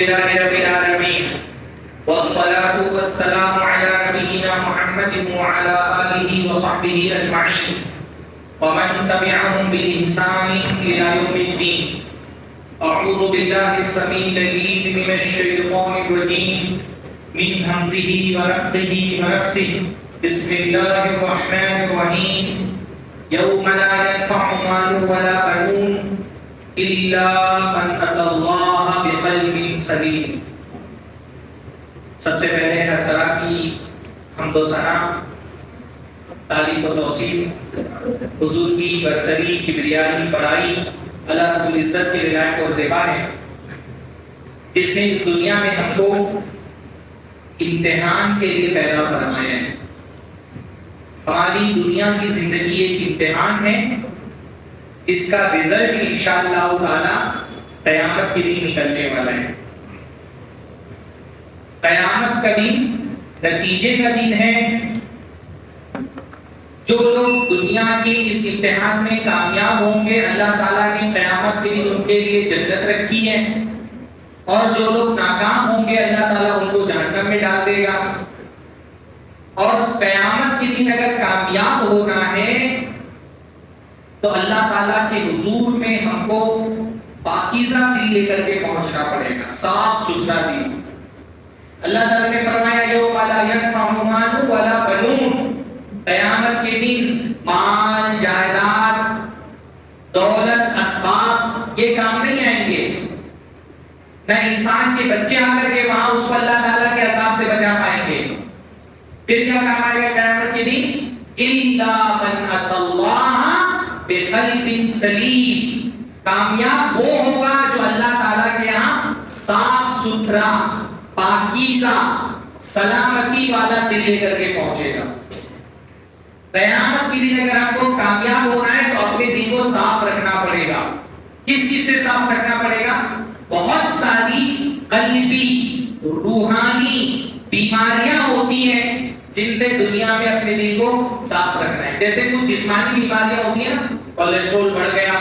لله رب العالمين والصلاة والسلام على نبينا محمد وعلى آله وصحبه أجمعين ومن تبعهم بإحسان إلى يوم الدين. أعوذ بالله السميع العليم من الشيطان الرجيم من همزه ونفخه ونفثه. بسم الله الرحمن الرحيم. يوم لا ينفع مال ولا بنون إلا من أتى الله بقلب سليم. سب سے پہلے ہر طرح کی حمد و ثنا، تعریف و توصیف حضور کی برتری، کبریائی، بڑائی اللہ رب العزت کی عنایت اور زیبا ہے، جس نے اس دنیا میں ہم کو امتحان کے لیے پیدا فرمایا ہے. ہماری دنیا کی زندگی ایک امتحان ہے جس کا رزلٹ انشاءاللہ تعالی قیامت کے دن نکلنے والا ہے. قیامت کا دن نتیجے کا دن ہے. جو لوگ دنیا کے اس امتحان میں کامیاب ہوں گے، اللہ تعالیٰ نے قیامت کے دن ان کے لیے جنت رکھی ہے، اور جو لوگ ناکام ہوں گے اللہ تعالیٰ ان کو جہنم میں ڈال دے گا. اور قیامت کے دن اگر کامیاب ہونا ہے تو اللہ تعالیٰ کے حضور میں ہم کو پاکیزہ دل لے کر کے پہنچنا پڑے گا، صاف ستھرا دل. اللہ تعالیٰ نے فرمایا یوم لا ینفع مال ولا بنون، قیامت کے دن مال، جائیداد، دولت، اسباب یہ کام نہیں آئیں گے. نہ انسان کے بچے آ کر کے وہاں اس کو اللہ تعالیٰ کے عذاب سے بچا پائیں گے. پھر کیا کام آئے گا قیامت کے دن؟ الا من اتى اللہ بقلب سلیم. کامیاب وہ ہوگا جو اللہ تعالیٰ کے یہاں صاف ستھرا، پاکیزہ، سلامتی والا دل لے کر کے پہنچے گا. قیامت کے دن اگر آپ کو کامیاب ہونا ہے تو اپنے دل کو صاف رکھنا پڑے گا. کس چیز سے صاف رکھنا پڑے گا؟ بہت ساری قلبی، روحانی بیماریاں ہوتی ہیں جن سے دنیا میں اپنے دل کو صاف رکھنا ہے. جیسے کچھ جسمانی بیماریاں ہوتی ہیں نا، کولیسٹرول بڑھ گیا،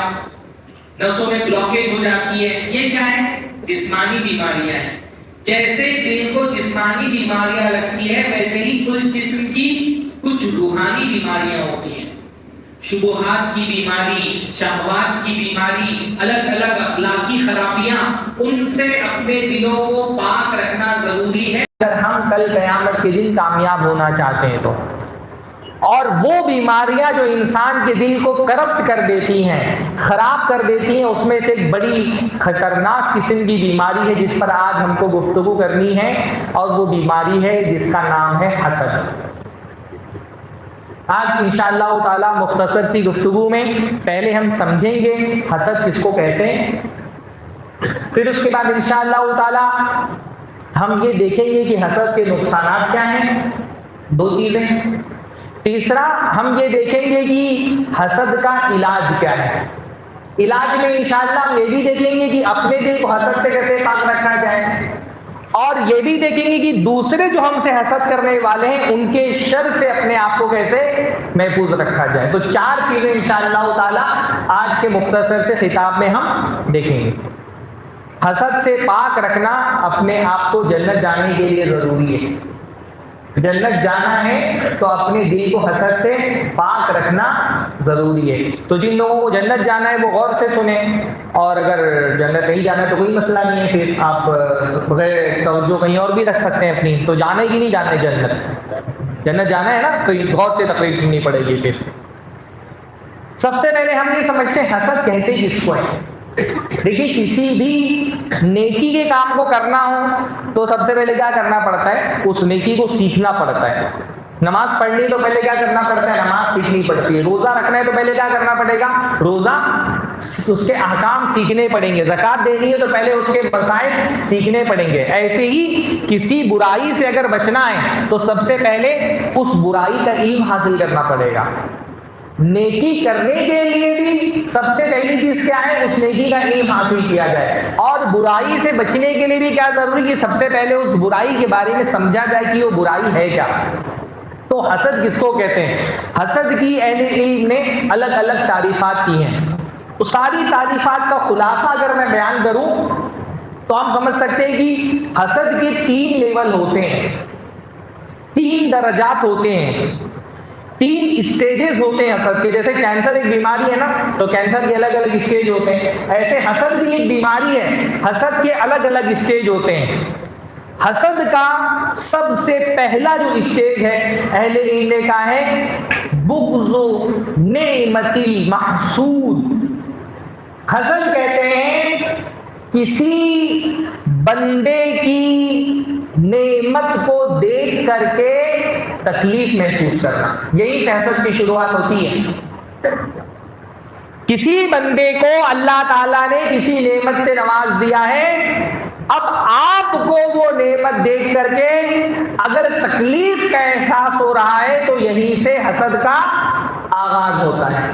نسوں میں بلاکیج ہو جاتی ہے، یہ کیا ہے؟ جسمانی بیماریاں ہیں. جیسے دل کو جسمانی بیماریاں لگتی ہے ویسے ہی کل جسم کی کچھ روحانی بیماریاں ہوتی ہیں. شبہات کی بیماری، شہوات کی بیماری، الگ الگ اخلاقی خرابیاں، ان سے اپنے دلوں کو پاک رکھنا ضروری ہے اگر ہم کل قیامت کے دن کامیاب ہونا چاہتے ہیں تو. اور وہ بیماریاں جو انسان کے دل کو کرپٹ کر دیتی ہیں، خراب کر دیتی ہیں، اس میں سے ایک بڑی خطرناک قسم کی بیماری ہے جس پر آج ہم کو گفتگو کرنی ہے، اور وہ بیماری ہے جس کا نام ہے حسد. آج انشاءاللہ تعالی مختصر سی گفتگو میں پہلے ہم سمجھیں گے حسد کس کو کہتے ہیں، پھر اس کے بعد انشاءاللہ تعالی ہم یہ دیکھیں گے کہ حسد کے نقصانات کیا ہیں، 2 چیزیں. تیسرا ہم یہ دیکھیں گے کہ حسد کا علاج کیا ہے. علاج میں انشاءاللہ ہم یہ بھی دیکھیں گے کہ اپنے دل کو حسد سے کیسے پاک رکھا جائے، اور یہ بھی دیکھیں گے کہ دوسرے جو ہم سے حسد کرنے والے ہیں ان کے شر سے اپنے آپ کو کیسے محفوظ رکھا جائے. تو 4 چیزیں انشاءاللہ تعالی آج کے مختصر سے خطاب میں ہم دیکھیں گے. حسد سے پاک رکھنا اپنے آپ کو جنت جانے کے لیے ضروری ہے. جنت جانا ہے تو اپنے دل کو حسد سے پاک رکھنا ضروری ہے. تو جن لوگوں کو جنت جانا ہے وہ غور سے سنیں، اور اگر جنت نہیں جانا ہے تو کوئی مسئلہ نہیں ہے، پھر آپ بغیر توجہ کہیں اور بھی رکھ سکتے ہیں اپنی. تو جانے کی نہیں جانے جنت جانا ہے نا، تو غور سے تقریر سننی پڑے گی. پھر سب سے پہلے ہم یہ سمجھتے ہیں حسد کہتے کس کو ہے. دیکھیے کسی بھی نیکی کے کام کو کرنا ہو تو سب سے پہلے کیا کرنا پڑتا ہے؟ اس نیکی کو سیکھنا پڑتا ہے. نماز پڑھنی ہے تو پہلے کیا کرنا پڑتا ہے؟ نماز سیکھنی پڑتی ہے. روزہ رکھنا ہے تو پہلے کیا کرنا پڑے گا؟ روزہ اس کے احکام سیکھنے پڑیں گے. زکوٰۃ دینی ہے تو پہلے اس کے مسائل سیکھنے پڑیں گے. ایسے ہی کسی برائی سے اگر بچنا ہے تو سب سے پہلے اس برائی کا علم حاصل کرنا پڑے گا. نیکی کرنے کے لیے بھی سب سے پہلی چیز کیا ہے؟ اس نیکی کا علم حاصل کیا جائے. اور برائی سے بچنے کے لیے بھی کیا ضروری ہے کہ سب سے پہلے اس برائی کے بارے میں سمجھا جائے کہ وہ برائی ہے کیا. تو حسد کس کو کہتے ہیں؟ حسد کی اہل علم نے الگ الگ تعریفات کی ہیں. تو ساری تعریفات کا خلاصہ اگر میں بیان کروں تو آپ سمجھ سکتے ہیں کہ حسد کے 3 لیول ہوتے ہیں، 3 درجات ہوتے ہیں، 3 اسٹیجز ہوتے ہیں حسد کے. جیسے کینسر ایک بیماری ہے نا، تو کینسر کے الگ الگ اسٹیج ہوتے ہیں، ایسے حسد بھی ایک بیماری ہے، حسد کے الگ الگ اسٹیج ہوتے ہیں. حسد کا سب سے پہلا جو اسٹیج ہے اہل علم نے کہا ہے بغض نعمت المحسود. حسد کہتے ہیں کسی بندے کی نعمت کو دیکھ کر کے تکلیف محسوس کرنا، یہی سے حسد کی شروعات ہوتی ہے. کسی بندے کو اللہ تعالیٰ نے کسی نعمت سے نواز دیا ہے، اب آپ کو وہ نعمت دیکھ کر کے اگر تکلیف کا احساس ہو رہا ہے تو یہیں سے حسد کا آغاز ہوتا ہے.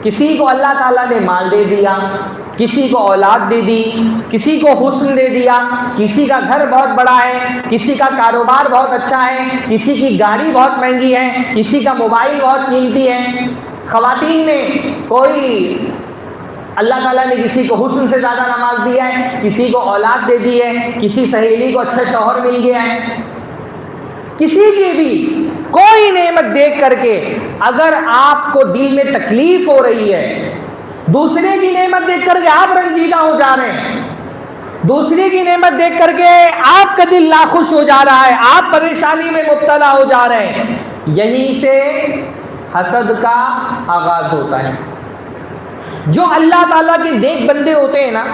کسی کو اللہ تعالیٰ نے مال دے دیا، کسی کو اولاد دے دی، کسی کو حسن دے دیا، کسی کا گھر بہت بڑا ہے، کسی کا کاروبار بہت اچھا ہے، کسی کی گاڑی بہت مہنگی ہے، کسی کا موبائل بہت قیمتی ہے. خواتین میں کوئی اللہ تعالیٰ نے کسی کو حسن سے زیادہ نواز دیا ہے، کسی کو اولاد دے دی ہے، کسی سہیلی کو اچھا شوہر مل گیا ہے. کسی کی بھی کوئی نعمت دیکھ کر کے اگر آپ کو دل میں تکلیف ہو رہی ہے، دوسرے کی نعمت دیکھ کر کے آپ رنجیدہ ہو جا رہے ہیں، دوسرے کی نعمت دیکھ کر کے آپ کا دل ناخوش ہو جا رہا ہے، آپ پریشانی میں مبتلا ہو جا رہے ہیں، یہیں سے حسد کا آغاز ہوتا ہے. جو اللہ تعالیٰ کے نیک بندے ہوتے ہیں نا،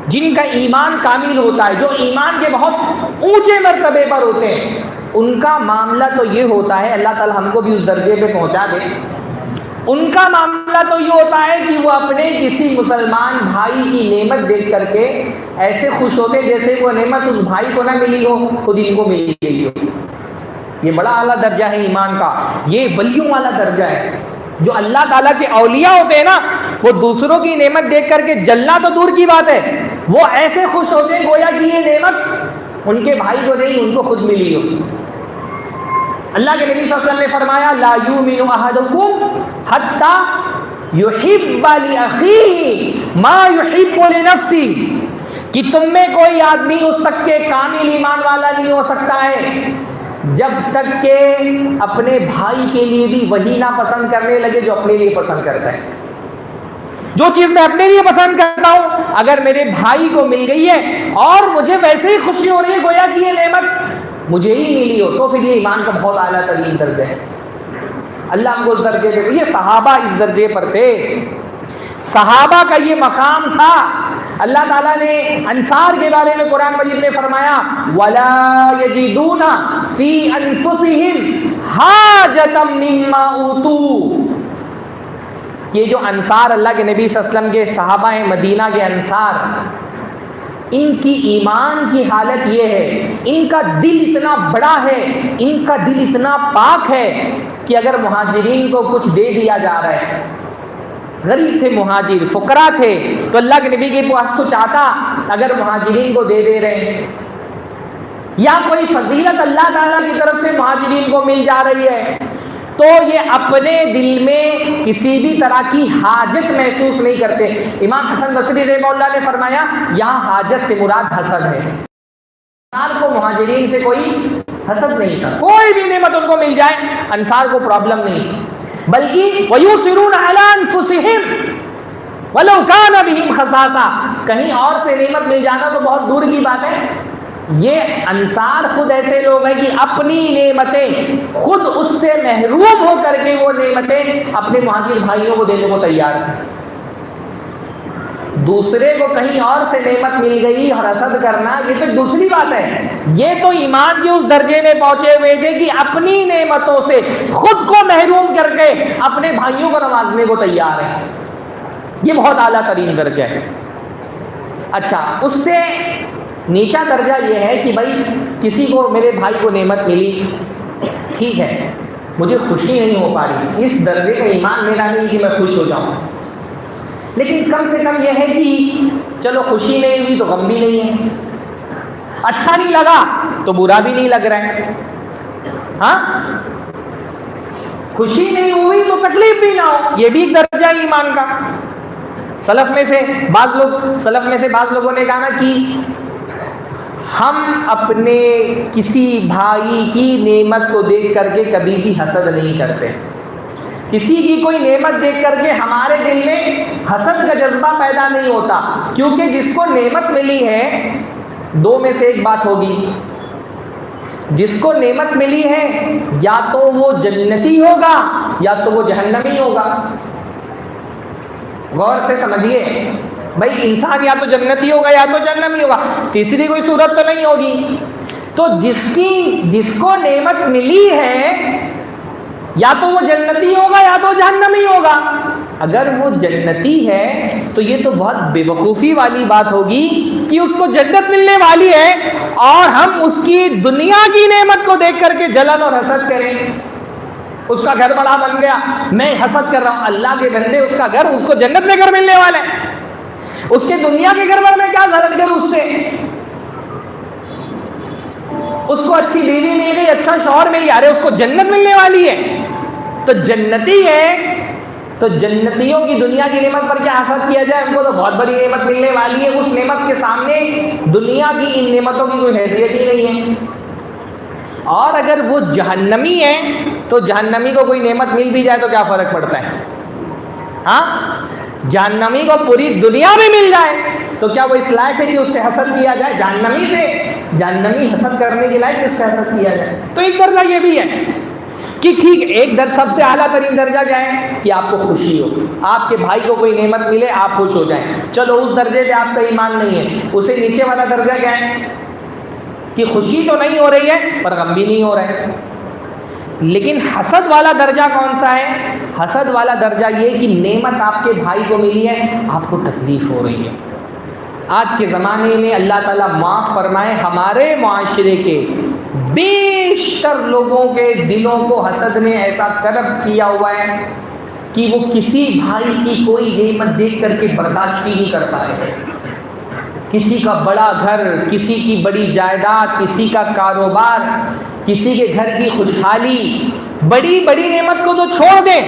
جن کا ایمان کامل ہوتا ہے، جو ایمان کے بہت اونچے مرتبے پر ہوتے ہیں، ان کا معاملہ تو یہ ہوتا ہے، اللہ تعالیٰ ہم کو بھی اس درجے پہ پہنچا دے، ان کا معاملہ تو یہ ہوتا ہے کہ وہ اپنے کسی مسلمان بھائی کی نعمت دیکھ کر کے ایسے خوش ہوتے جیسے وہ نعمت اس بھائی کو نہ ملی ہو، خود ان کو ملی گئی ہو. یہ بڑا اعلیٰ درجہ ہے ایمان کا، یہ ولیوں والا درجہ ہے. جو اللہ تعالیٰ کے اولیاء ہوتے ہیں نا، وہ دوسروں کی نعمت دیکھ کر کے جلنا تو دور کی بات ہے، وہ ایسے خوش ہوتے ہیں گویا کہ یہ نعمت ان کے بھائی کو نہیں، ان کو خود ملی ہو. اللہ کے نبی صلی اللہ علیہ وسلم نے فرمایا لا یؤمن احدکم حتی یحب لأخیہ ما یحب لنفسہ، کہ تم میں کوئی آدمی اس تک کے کامل ایمان والا نہیں ہو سکتا ہے جب تک کہ اپنے بھائی کے لیے بھی وہی نہ پسند کرنے لگے جو اپنے لیے پسند کرتا ہے. جو چیز میں اپنے لیے پسند کرتا ہوں اگر میرے بھائی کو مل گئی ہے اور مجھے ویسے ہی خوشی ہو رہی ہے گویا کہ یہ نعمت مجھے ہی ملی ہو، تو پھر یہ ایمان کا بہت اعلیٰ ترین درجہ ہے. اللہ ہم کو اس درجے پہ، یہ صحابہ اس درجے پر تھے، صحابہ کا یہ مقام تھا. اللہ تعالیٰ نے انصار کے بارے میں قرآن مجید میں فرمایا وَلَا يَجِدُونَ فِي أَنفُسِهِمْ حَاجَةً مِّمَّا أُوتُوا. یہ جو انصار اللہ کے نبی صلی اللہ علیہ وسلم کے صحابہ ہیں، مدینہ کے انصار، ان کی ایمان کی حالت یہ ہے، ان کا دل اتنا بڑا ہے، ان کا دل اتنا پاک ہے کہ اگر مہاجرین کو کچھ دے دیا جا رہا ہے، غریب تھے مہاجر، فقراء تھے، تو اللہ کے نبی کے پاس کچھ آتا اگر مہاجرین کو دے دے رہے ہیں، یا کوئی فضیلت اللہ تعالیٰ کی طرف سے مہاجرین کو مل جا رہی ہے، تو یہ اپنے دل میں کسی بھی طرح کی حاجت محسوس نہیں کرتے. امام حسن بصری رحمہ اللہ نے فرمایا یہاں حاجت سے مراد حسد ہے. انصار کو مہاجرین سے کوئی حسد نہیں تھا، کوئی بھی نعمت ان کو مل جائے انصار کو پرابلم نہیں، بلکہ وَيُؤْثِرُونَ عَلَىٰ أَنفُسِهِمْ وَلَوْ كَانَ بِهِمْ خَصَاصَةٌ. کہیں اور سے نعمت مل جانا تو بہت دور کی بات ہے. یہ انصار خود ایسے لوگ ہیں کہ اپنی نعمتیں خود اس سے محروم ہو کر کے وہ نعمتیں اپنے مہاجر بھائیوں کو دینے کو تیار ہیں. دوسرے کو کہیں اور سے نعمت مل گئی اور حسد کرنا یہ تو دوسری بات ہے. یہ تو ایمان کے اس درجے میں پہنچے ہوئے تھے کہ اپنی نعمتوں سے خود کو محروم کر کے اپنے بھائیوں کو نوازنے کو تیار ہے. یہ بہت اعلیٰ ترین درجہ ہے. اچھا، اس سے نیچا درجہ یہ ہے کہ بھائی کسی کو، میرے بھائی کو نعمت ملی، ٹھیک ہے، مجھے خوشی نہیں ہو پا رہی، اس درجے کا ایمان میرا نہیں کہ میں خوش ہو جاؤں، لیکن کم سے کم یہ ہے کہ چلو خوشی نہیں ہوئی تو غم بھی نہیں ہے، اچھا نہیں لگا تو برا بھی نہیں لگ رہا ہے، ہاں، خوشی نہیں ہوئی تو تکلیف بھی نہ ہو، یہ بھی ایک درجہ ایمان کا. سلف میں سے بعض لوگوں نے کہا نا کہ ہم اپنے کسی بھائی کی نعمت کو دیکھ کر کے کبھی بھی حسد نہیں کرتے. کسی کی کوئی نعمت دیکھ کر کے ہمارے دل میں حسد کا جذبہ پیدا نہیں ہوتا, کیونکہ جس کو نعمت ملی ہے دو میں سے ایک بات ہوگی. جس کو نعمت ملی ہے یا تو وہ جنتی ہوگا یا تو وہ جہنمی ہوگا. غور سے سمجھیے بھائی, انسان یا تو جنتی ہوگا یا تو جہنمی ہوگا, تیسری کوئی صورت تو نہیں ہوگی. تو جس کو نعمت ملی ہے یا تو وہ جنتی ہوگا یا تو جہنمی ہوگا. اگر وہ جنتی ہے تو یہ تو بہت بے وقوفی والی بات ہوگی کہ اس کو جنت ملنے والی ہے اور ہم اس کی دنیا کی نعمت کو دیکھ کر کے جلن اور حسد کریں. اس کا گھر بڑا بن گیا, میں حسد کر رہا ہوں. اللہ کے بندے, اس کا گھر, اس کو جنت میں گھر ملنے والا ہے. اس کے دنیا کے گھر میں کیا غلط کر اس سے, اس کو اچھی بیوی مل گئی, اچھا شوہر مل گیا, ارے اس کو جنت ملنے والی ہے. تو جنتی ہے تو جنتیوں کی دنیا کی نعمت پر کیا حسد کیا جائے, ان کو تو بہت بڑی نعمت ملنے والی ہے. اس نعمت کے سامنے دنیا کی ان نعمتوں کی کوئی حیثیت ہی نہیں ہے. اور اگر وہ جہنمی ہے تو جہنمی کو کوئی نعمت مل بھی جائے تو کیا فرق پڑتا ہے؟ ہاں, جہنمی کو پوری دنیا میں مل جائے تو کیا وہ اس لائق ہے کہ اس سے حسد کیا جائے؟ جہنمی حسد کرنے کے لائق اس سے حسد کیا جائے. تو ایک درجہ یہ بھی ہے کہ ٹھیک, ایک سب سے اعلیٰ ترین درجہ کیا ہے کہ آپ کو خوشی ہو, آپ کے بھائی کو کوئی نعمت ملے آپ خوش ہو جائیں. چلو اس درجے پہ آپ کا ایمان نہیں ہے. اسے نیچے والا درجہ کیا ہے کہ خوشی تو نہیں ہو رہی ہے پر غم بھی نہیں ہو رہا ہے. لیکن حسد والا درجہ کون سا ہے؟ حسد والا درجہ یہ کہ نعمت آپ کے بھائی کو ملی ہے, آپ کو تکلیف ہو رہی ہے. آج کے زمانے میں اللہ تعالیٰ معاف فرمائے, ہمارے معاشرے کے بیشتر لوگوں کے دلوں کو حسد نے ایسا کرب کیا ہوا ہے کہ وہ کسی بھائی کی کوئی نعمت دیکھ کر کے برداشت ہی نہیں کر پائے. کسی کا بڑا گھر, کسی کی بڑی جائیداد, کسی کا کاروبار, کسی کے گھر کی خوشحالی, بڑی بڑی نعمت کو تو چھوڑ دیں.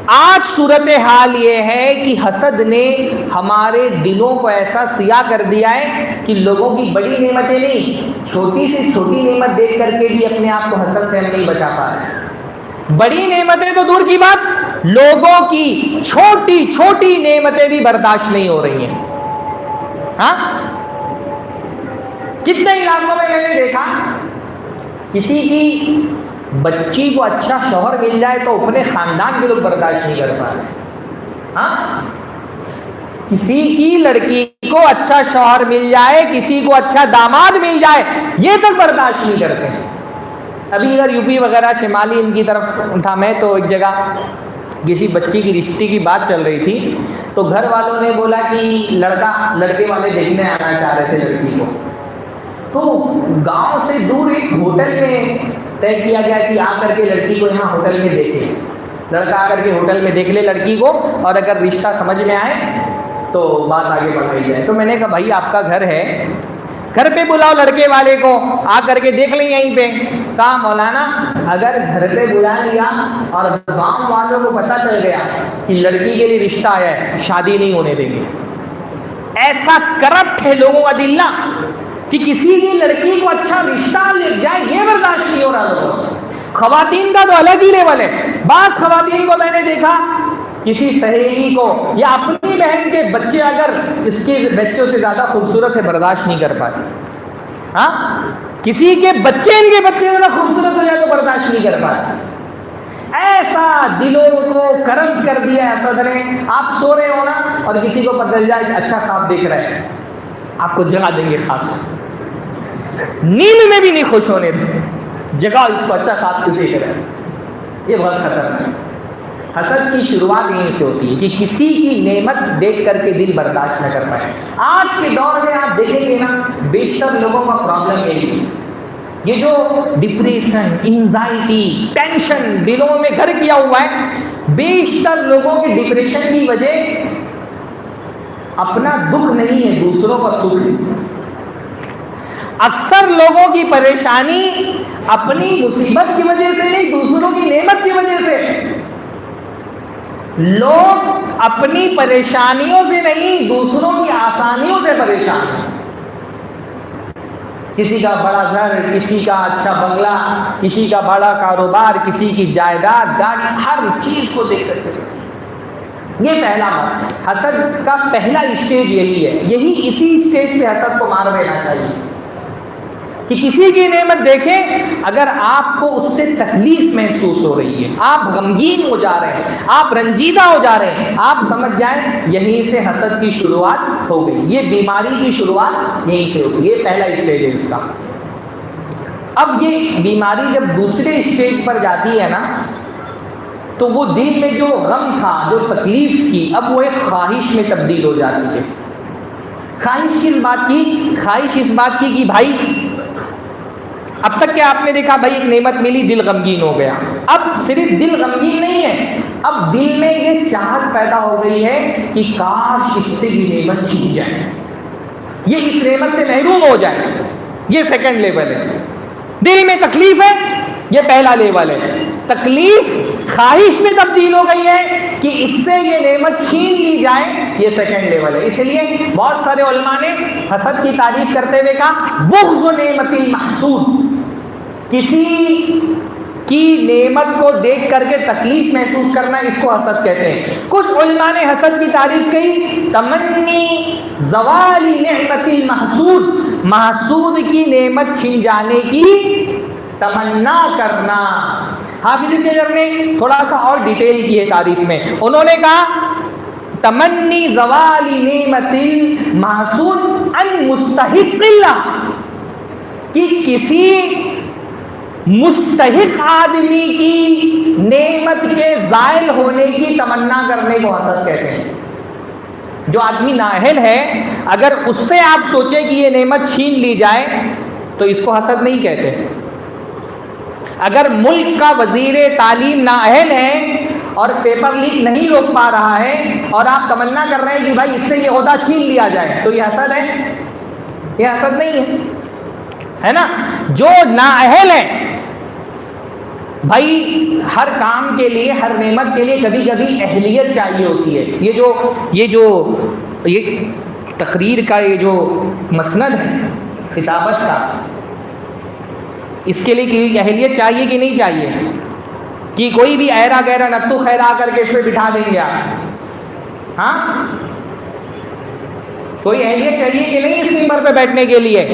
آج صورتحال یہ ہے کہ حسد نے ہمارے دلوں کو ایسا سیاہ کر دیا ہے کہ لوگوں کی بڑی نعمتیں نہیں, چھوٹی سے چھوٹی نعمت دیکھ کر کے بھی اپنے آپ کو حسد سے ہم نہیں بچا پا رہے. بڑی نعمتیں تو دور کی بات, لوگوں کی چھوٹی چھوٹی نعمتیں بھی برداشت نہیں ہو رہی ہیں. ہاں, کتنے علاقوں میں میں نے دیکھا کسی کی بچی کو اچھا شوہر مل جائے تو اپنے خاندان کے لوگ برداشت نہیں کر پا رہے. ہاں, کسی کی لڑکی کو اچھا شوہر مل جائے, کسی کو اچھا داماد مل جائے, یہ تک برداشت نہیں کرتے. ابھی ادھر یو پی وغیرہ شمالی ان کی طرف تھا میں, تو ایک جگہ کسی بچی کی رشتے کی بات چل رہی تھی, تو گھر والوں نے بولا کہ لڑکے والے دیکھنے آنا چاہ رہے تھے لڑکی کو. تو گاؤں سے دور ایک ہوٹل میں طے کیا گیا کہ آ کر کے لڑکی کو یہاں ہوٹل میں دیکھے. لڑکا آ کر کے ہوٹل میں دیکھ لے لڑکی کو, اور اگر رشتہ سمجھ میں آئے تو بات آگے بڑھائی جائے. تو میں نے کہا بھائی آپ کا گھر ہے, گھر پہ بلاؤ لڑکے والے کو, آ کر کے دیکھ لیں یہیں پہ. کہا مولانا اگر گھر پہ بلا لیا اور گاؤں والوں کو پتہ چل گیا کہ لڑکی کے لیے رشتہ آیا ہے, شادی نہیں ہونے دیں گے. ایسا کرپٹ ہے لوگوں کا دل نا کہ کسی کی لڑکی کو اچھا رشتہ لگ جائے یہ برداشت نہیں ہو رہا لوگوں سے. خواتین کا تو الگ ہی لیول ہے. بعض خواتین کو میں نے دیکھا کسی سہیلی کو یا اپنی بہن کے بچے اگر اس کے بچوں سے زیادہ خوبصورت ہے برداشت نہیں کر پاتی. ہاں, کسی کے بچے ان کے بچے زیادہ خوبصورت ہو جائے تو برداشت نہیں کر پاتی. ایسا دلوں کو کرم کر دیا ہے حسد نے. آپ سو رہے ہو نا اور کسی کو پتہ چل جائے اچھا خواب دیکھ رہے ہیں, آپ کو جگا دیں گے خواب سے, نیند میں بھی نہیں خوش ہونے دیں, جگہ اس کو اچھا خواب کیوں دیکھ رہے ہیں. یہ بہت خطرناک ہے. حسد کی شروعات یہیں سے ہوتی ہے کہ کسی کی نعمت دیکھ کر کے دل برداشت نہ کر پائے. آج کے دور میں آپ دیکھیں گے نا بیشتر لوگوں کا پرابلم یہی ہے, یہ جو ڈپریشن, انزائٹی, ٹینشن دلوں میں گھر کیا ہوا ہے. بیشتر لوگوں کے ڈپریشن کی وجہ اپنا دکھ نہیں ہے, دوسروں کا سکھ ہے. اکثر لوگوں کی پریشانی اپنی مصیبت کی وجہ سے نہیں, دوسروں کی نعمت کی وجہ سے. لوگ اپنی پریشانیوں سے نہیں دوسروں کی آسانیوں سے پریشان ہیں. کسی کا بڑا گھر، کسی کا اچھا بنگلہ، کسی کا بڑا کاروبار، کسی کی جائیداد، گاڑی، ہر چیز کو دیکھ کر کے. یہ پہلا بات، حسد کا پہلا اسٹیج یہی ہے. یہی اسی اسٹیج پہ حسد کو مار دینا چاہیے کہ کسی کی نعمت دیکھیں، اگر آپ کو اس سے تکلیف محسوس ہو رہی ہے، آپ غمگین ہو جا رہے ہیں، آپ رنجیدہ ہو جا رہے ہیں، آپ سمجھ جائیں یہیں سے حسد کی شروعات ہو گئی. یہ بیماری کی شروعات یہیں سے ہوگی. یہ پہلا اسٹیج ہے اس کا. اب یہ بیماری جب دوسرے اسٹیج پر جاتی ہے نا، تو وہ دل میں جو غم تھا، جو تکلیف تھی، اب وہ ایک خواہش میں تبدیل ہو جاتی ہے. خواہش کس بات کی؟ خواہش اس بات کی کہ بھائی اب تک کیا آپ نے دیکھا، بھائی ایک نعمت ملی، دل غمگین ہو گیا. اب صرف دل غمگین نہیں ہے، اب دل میں یہ چاہت پیدا ہو گئی ہے کہ کاش اس سے بھی نعمت چھین جائے، یہ اس نعمت سے محروم ہو جائے. یہ سیکنڈ لیول ہے. دل میں تکلیف ہے، یہ پہلا لیول ہے. تکلیف خواہش میں تبدیل ہو گئی ہے کہ اس سے یہ نعمت چھین لی جائے، یہ سیکنڈ لیول ہے. اس لیے بہت سارے علماء نے حسد کی تعریف کرتے ہوئے کہا بغض نعمت المحسود، کسی کی نعمت کو دیکھ کر کے تکلیف محسوس کرنا، اس کو حسد کہتے ہیں. کچھ علماء نے حسد کی تعریف کہی تمنی زوال نعمت المحسود، محسود کی نعمت چھن جانے کی تمنا کرنا. حافظ ابن حجر نے تھوڑا سا اور ڈیٹیل کی ہے تعریف میں. انہوں نے کہا تمنی زوال نعمت المحسود ان مستحق اللہ، کہ کسی مستحق آدمی کی نعمت کے زائل ہونے کی تمنا کرنے کو حسد کہتے ہیں. جو آدمی نااہل ہے، اگر اس سے آپ سوچیں کہ یہ نعمت چھین لی جائے تو اس کو حسد نہیں کہتے. اگر ملک کا وزیر تعلیم نااہل ہے اور پیپر لیک نہیں روک پا رہا ہے اور آپ تمنا کر رہے ہیں کہ بھائی اس سے یہ عہدہ چھین لیا جائے، تو یہ حسد ہے؟ یہ حسد نہیں ہے نا. جو نااہل ہے، بھائی ہر کام کے لیے، ہر نعمت کے لیے کبھی کبھی اہلیت چاہیے ہوتی ہے. یہ تقریر کا یہ جو مسند ہے خطابت کا، اس کے لیے کہ اہلیت چاہیے کہ نہیں چاہیے؟ کہ کوئی بھی ایرا گہرا نتو خیرا کر کے اس پہ بٹھا دیں گے آپ؟ ہاں، کوئی اہلیت چاہیے کہ نہیں اس ممبر پہ بیٹھنے کے لیے؟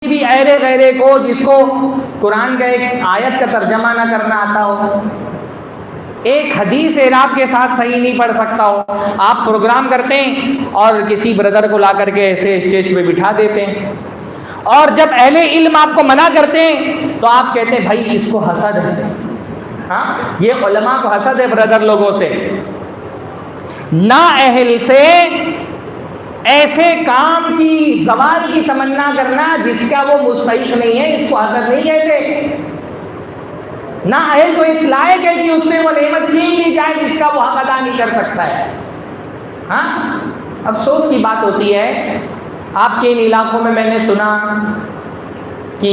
بھی ایرے غیرے کو، جس کو قرآن کا ایک آیت کا ترجمہ نہ کرنا آتا ہو، ایک حدیث اعراب کے ساتھ صحیح نہیں پڑھ سکتا ہو، آپ پروگرام کرتے ہیں اور کسی بردر کو لا کر کے ایسے اسٹیج پہ بٹھا دیتے ہیں، اور جب اہل علم آپ کو منع کرتے ہیں تو آپ کہتے ہیں بھائی اس کو حسد ہے. ہاں، یہ علماء کو حسد ہے بردر لوگوں سے. نااہل سے ایسے کام کی زوال کی تمنا کرنا جس کا وہ مستحق نہیں ہے، اس کو حسد نہیں کہتے. نااہل کو اس لائق ہے کہ اس سے وہ نعمت چھین لی جائے جس کا وہ حق ادا نہیں کر سکتا ہے. ہاں، افسوس کی بات ہوتی ہے آپ کے ان علاقوں میں نے سنا کہ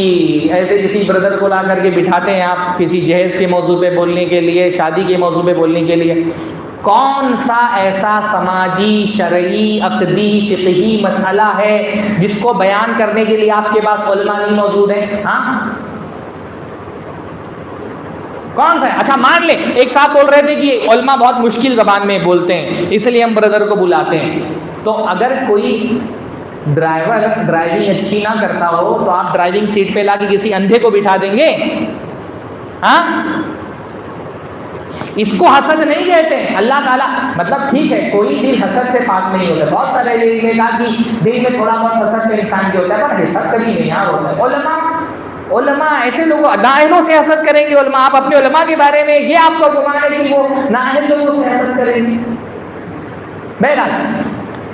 ایسے کسی بردر کو لا کر کے بٹھاتے ہیں آپ کسی جہیز کے موضوع پہ بولنے کے لیے، شادی کے موضوع پہ بولنے کے لیے. کون سا ایسا سماجی، شرعی، عقدی، فقہی مسئلہ ہے جس کو بیان کرنے کے لیے آپ کے پاس علماء نہیں موجود ہیں؟ ہاں، کون سا ہے؟ اچھا مان لیں ایک صاحب بول رہے تھے کہ علماء بہت مشکل زبان میں بولتے ہیں اس لیے ہم بردر کو بلاتے ہیں. تو اگر کوئی ڈرائیور ڈرائیونگ اچھی نہ کرتا ہو تو آپ ڈرائیونگ سیٹ پہ لا کے کسی اندھے کو بٹھا دیں گے؟ ہاں، اس کو حسد نہیں کہتے. اللہ تعالیٰ مطلب ٹھیک ہے کوئی دل حسد سے پاک نہیں ہوتا. بہت سارے لوگوں نے کہا کہ دل میں تھوڑا بہت حسد کا انسان کے ہوتا ہے، پر حسد کبھی نہیں ہوتا ہے. علماء ایسے لوگوں نااہلوں سے حسد کریں گے. علماء، آپ اپنے علماء کے بارے میں یہ آپ کو گمان ہے کہ وہ نااہل لوگوں سے حسد کریں گے؟ بہرحال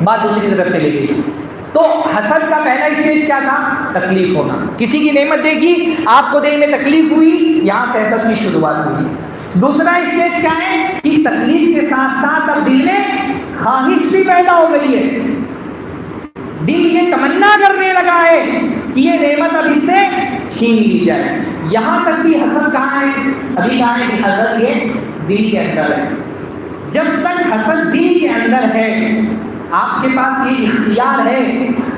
بات دوسری طرف چلے گئی. تو حسد کا پہلا اسٹیج کیا تھا؟ تکلیف ہونا. کسی کی نعمت دیکھی، آپ کو دل میں تکلیف ہوئی، یہاں سے حسد کی شروعات ہوئی. دوسرا اسٹیج کیا ہے کہ تکلیف کے ساتھ ساتھ اب دل میں خواہش بھی پیدا ہو گئی ہے. دل یہ تمنا کرنے لگا ہے کہ یہ نعمت اب اس سے چھین لی جائے. یہاں تک بھی حسد کہاں ہے؟ ابھی کہاں ہے کہ حسد یہ دل کے اندر ہے. جب تک حسد دل کے اندر ہے آپ کے پاس یہ اختیار ہے.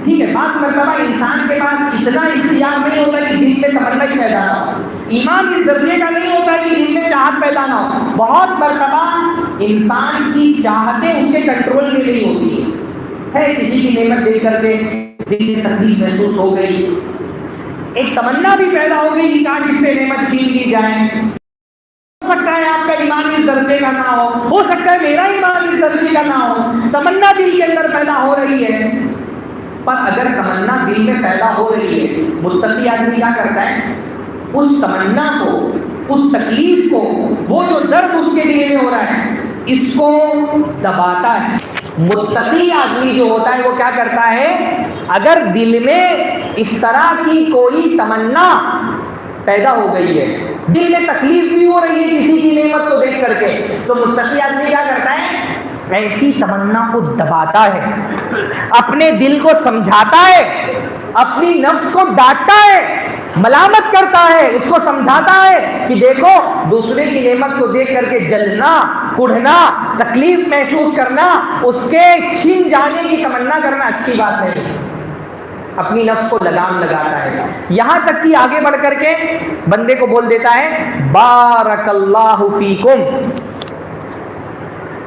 ٹھیک ہے, بعض مرتبہ انسان کے پاس اتنا اختیار نہیں ہوتا کہ دل میں تمنا ہی پیدا نہ ہو. ایمان اس درجے کا نہیں ہوتا کہ دل میں چاہت پیدا نہ ہو. بہت مرتبہ انسان کی چاہتیں اس کے کنٹرول میں نہیں ہوتی ہے. کسی کی نعمت دیکھ کر کے دل میں تکلیف محسوس ہو گئی, ایک تمنا بھی پیدا ہو گئی کہ کاش اس سے نعمت چھین لی جائے. ہو سکتا ہے آپ کا ایمان اس درجے کا نہ ہو سکتا ہے میرا ایمان اس درجے کا نہ ہو, تمنا دل کے اندر پیدا ہو رہی ہے. پر اگر تمنا دل میں پیدا ہو رہی ہے, متقی آدمی کیا کرتا ہے, اس تمنا کو, اس تکلیف کو, وہ جو درد اس کے دل میں ہو رہا ہے اس کو دباتا ہے. متقی آدمی جو ہوتا ہے وہ کیا کرتا ہے, اگر دل میں اس طرح کی کوئی تمنا پیدا ہو گئی ہے, دل میں تکلیف بھی ہو رہی ہے کسی کی نعمت کو دیکھ کر کے, تو متقی آدمی کیا کرتا ہے, ایسی تمنا کو دباتا ہے, اپنے دل کو سمجھاتا ہے, اپنی نفس کو ڈانٹتا ہے, ملامت کرتا ہے, اس کو سمجھاتا ہے کہ دیکھو دوسرے کی نعمت کو دیکھ کر کے جلنا, کڑھنا, تکلیف محسوس کرنا, اس کے چھین جانے کی تمنا کرنا اچھی بات نہیں. اپنی نفس کو لگام لگاتا ہے, یہاں تک کہ آگے بڑھ کر کے بندے کو بول دیتا ہے بارک اللہ فیکم.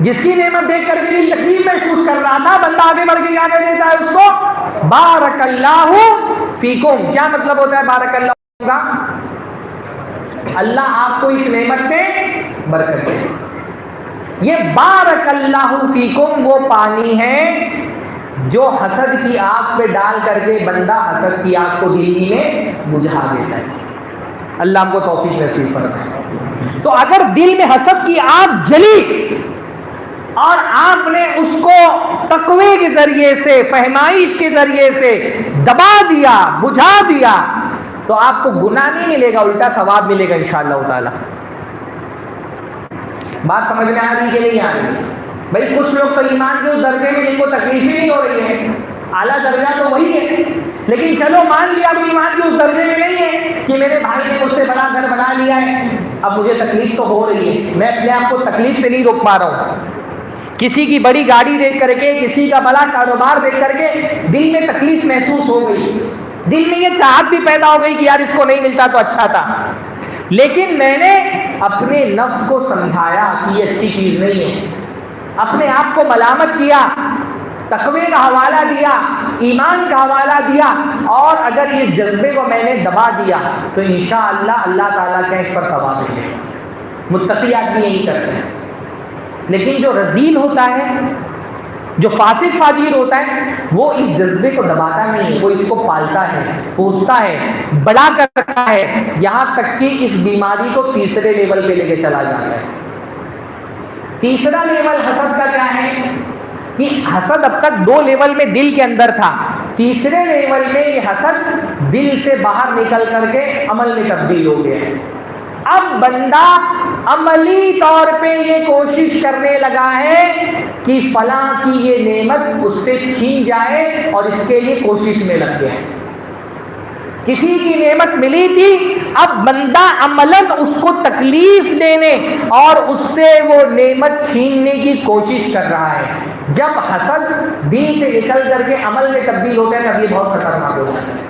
جس کی نعمت دیکھ کر کے بھی تکلیف محسوس کر رہا تھا, بندہ آگے بڑھ کے کیا کہہ دیتا ہے اس کو, بارک اللہ فیکم. کیا مطلب ہوتا ہے بارک اللہ کا, اللہ آپ کو اس نعمت میں برکت دے. یہ بارک اللہ فیکم وہ پانی ہے جو حسد کی آگ پہ ڈال کر کے بندہ حسد کی آگ کو دل میں بجھا دیتا ہے. اللہ ہم کو توفیق نصیب فرمائے. تو اگر دل میں حسد کی آگ جلی اور آپ نے اس کو تقوی کے ذریعے سے, فہمائش کے ذریعے سے دبا دیا, بجھا دیا, تو آپ کو گناہ نہیں ملے گا, الٹا ثواب ملے گا انشاءاللہ تعالی. بات سمجھ میں آ رہی کہ نہیں آ رہی؟ بھائی کچھ لوگ تو ایمان کے اس درجے میں جن کو تکلیف ہی نہیں ہو رہی ہے, اعلیٰ درجہ تو وہی ہے, لیکن چلو مان لیا اب ایمان کے اس درجے میں نہیں ہے کہ میرے بھائی نے مجھ سے بڑا گھر بنا لیا ہے, اب مجھے تکلیف تو ہو رہی ہے, میں اپنے آپ کو تکلیف سے نہیں روک پا رہا ہوں. کسی کی بڑی گاڑی دیکھ کر کے, کسی کا بڑا کاروبار دیکھ کر کے دل میں تکلیف محسوس ہو گئی, دل میں یہ چاہت بھی پیدا ہو گئی کہ یار اس کو نہیں ملتا تو اچھا تھا, لیکن میں نے اپنے نفس کو سمجھایا کہ یہ اچھی چیز نہیں ہے, اپنے آپ کو ملامت کیا, تقوی کا حوالہ دیا, ایمان کا حوالہ دیا, اور اگر اس جذبے کو میں نے دبا دیا تو انشاءاللہ اللہ تعالیٰ کا اس پر ثواب ملے گا. متقی آدمی یہی کرتے ہیں. لیکن جو رذیل ہوتا ہے, جو فاسق فاجر ہوتا ہے, وہ اس جذبے کو دباتا نہیں, وہ اس کو پالتا ہے, پوستا ہے, بڑا کرتا ہے, یہاں تک کہ اس بیماری کو تیسرے لیول پہ لے کے چلا جاتا ہے. تیسرا لیول حسد کا کیا ہے کہ حسد اب تک 2 لیول میں دل کے اندر تھا, تیسرے لیول میں یہ حسد دل سے باہر نکل کر کے عمل میں تبدیل ہو گیا ہے. اب بندہ عملی طور پہ یہ کوشش کرنے لگا ہے کہ فلاں کی یہ نعمت اس سے چھین جائے, اور اس کے لیے کوشش میں لگ گیا ہے. کسی کی نعمت ملی تھی, اب بندہ عملاً اس کو تکلیف دینے اور اس سے وہ نعمت چھیننے کی کوشش کر رہا ہے. جب حسد دل سے نکل کر کے عمل میں تبدیل ہوتا ہے تب یہ بہت خطرناک ہو جاتا ہے.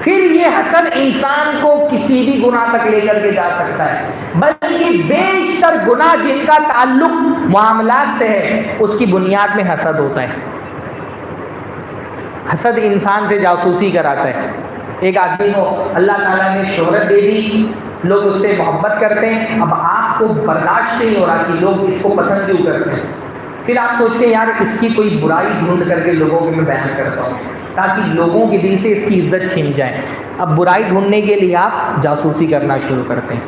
پھر یہ حسد انسان کو کسی بھی گناہ تک لے کر کے جا سکتا ہے, بلکہ بیشتر گناہ جن کا تعلق معاملات سے ہے اس کی بنیاد میں حسد ہوتا ہے. حسد انسان سے جاسوسی کراتا ہے. ایک آدمی کو اللہ تعالیٰ نے شہرت دے دی, لوگ اس سے محبت کرتے ہیں, اب آپ کو برداشت نہیں ہو رہا کہ لوگ اس کو پسند کیوں کرتے ہیں, پھر آپ سوچتے ہیں یار اس کی کوئی برائی ڈھونڈ کر کے لوگوں کو میں بیان کرتا ہوں تاکہ لوگوں کے دل سے اس کی عزت چھن جائے. اب برائی ڈھونڈنے کے لیے آپ جاسوسی کرنا شروع کرتے ہیں,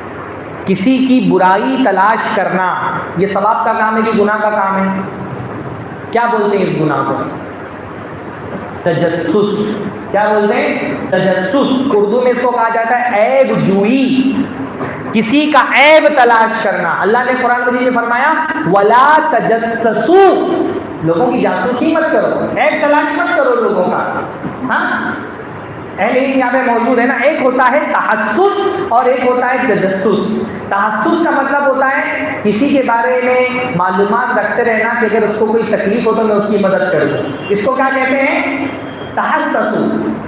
کسی کی برائی تلاش کرنا. یہ ثواب کا کام ہے کہ گناہ کا کام ہے؟ کیا بولتے ہیں اس گناہ کو؟ تجسس. کیا بولتے ہیں؟ تجسس. اردو میں اس کو کہا جاتا ہے عیب جوئی, کسی کا عیب تلاش کرنا. اللہ نے قرآن مجید میں فرمایا ولا تجسسوا, لوگوں کی جاسوسی مت کرو, عیب تلاش مت کرو لوگوں کا. ہاں اہل علم یہاں پہ موجود ہے نا. ایک ہوتا ہے تحسس اور ایک ہوتا ہے تجسس. تحسس کا مطلب ہوتا ہے کسی کے بارے میں معلومات رکھتے رہنا کہ اگر اس کو کوئی تکلیف ہو تو میں اس کی مدد کروں. اس کو کیا کہتے ہیں؟ تحسسو.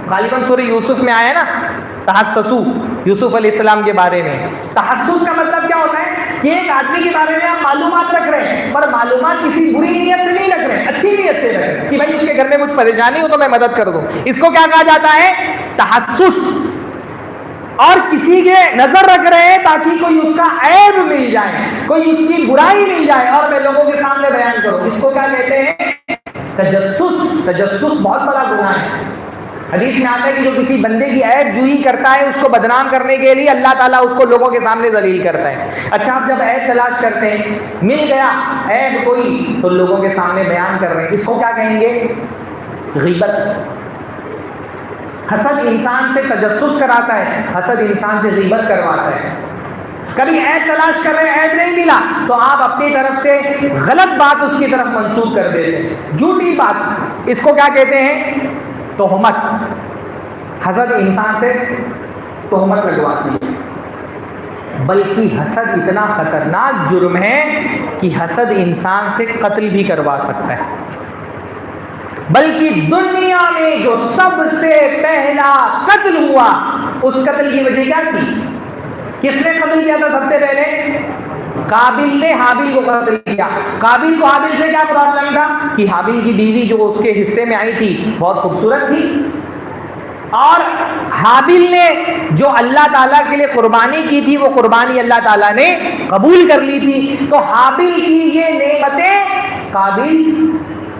غالباً سورہ یوسف میں آیا نا تحسسو یوسف علیہ السلام کے بارے میں. تحسس کا مطلب کیا ہوتا ہے کہ ایک آدمی کے بارے میں آپ معلومات رکھ رہے ہیں پر معلومات کسی بری نیت سے نہیں رکھ رہے ہیں, اچھی نیت سے رکھ رہے ہیں کہ بھائی اس کے گھر میں کچھ پریشانی ہو تو میں مدد کر دوں. اس کو کیا کہا جاتا ہے؟ تحسس. اور کسی کے نظر رکھ رہے ہیں تاکہ کوئی اس کا عیب مل جائے, کوئی اس کی برائی مل جائے اور میں لوگوں کے سامنے بیان کروں. اس کو کیا کہتے ہیں؟ تجسس. تجسس بہت بڑا گناہ ہے. حدیث میں آتا ہے کہ جو کسی بندے کی عیب جوئی کرتا ہے اس کو بدنام کرنے کے لیے اللہ تعالیٰ اس کو لوگوں کے سامنے ذلیل کرتا ہے. اچھا آپ جب عیب تلاش کرتے ہیں, مل گیا عیب کوئی تو لوگوں کے سامنے بیان کر رہے ہیں, اس کو کیا کہیں گے؟ غیبت. حسد انسان سے تجسس کراتا ہے, حسد انسان سے غیبت کرواتا ہے. کبھی عیب تلاش کر رہے عیب نہیں ملا تو آپ اپنی طرف سے غلط بات اس کی طرف منسوب کر دیتے ہیں, جھوٹی بات. اس کو کیا کہتے ہیں؟ تہمت. حسد انسان سے تہمت لگواتی ہے. بلکہ حسد اتنا خطرناک جرم ہے کہ حسد انسان سے قتل بھی کروا سکتا ہے. بلکہ دنیا میں جو سب سے پہلا قتل ہوا اس قتل کی وجہ کیا تھی؟ کس نے قتل کیا تھا سب سے پہلے؟ قابیل نے حابیل کو قتل کیا. قابیل کو حابیل سے کیا پرابلم تھا کہ حابیل کی بیوی جو اس کے حصے میں آئی تھی بہت خوبصورت تھی, اور حابیل نے جو اللہ تعالیٰ کے لیے قربانی کی تھی وہ قربانی اللہ تعالیٰ نے قبول کر لی تھی. تو حابیل کی یہ نعمتیں قابیل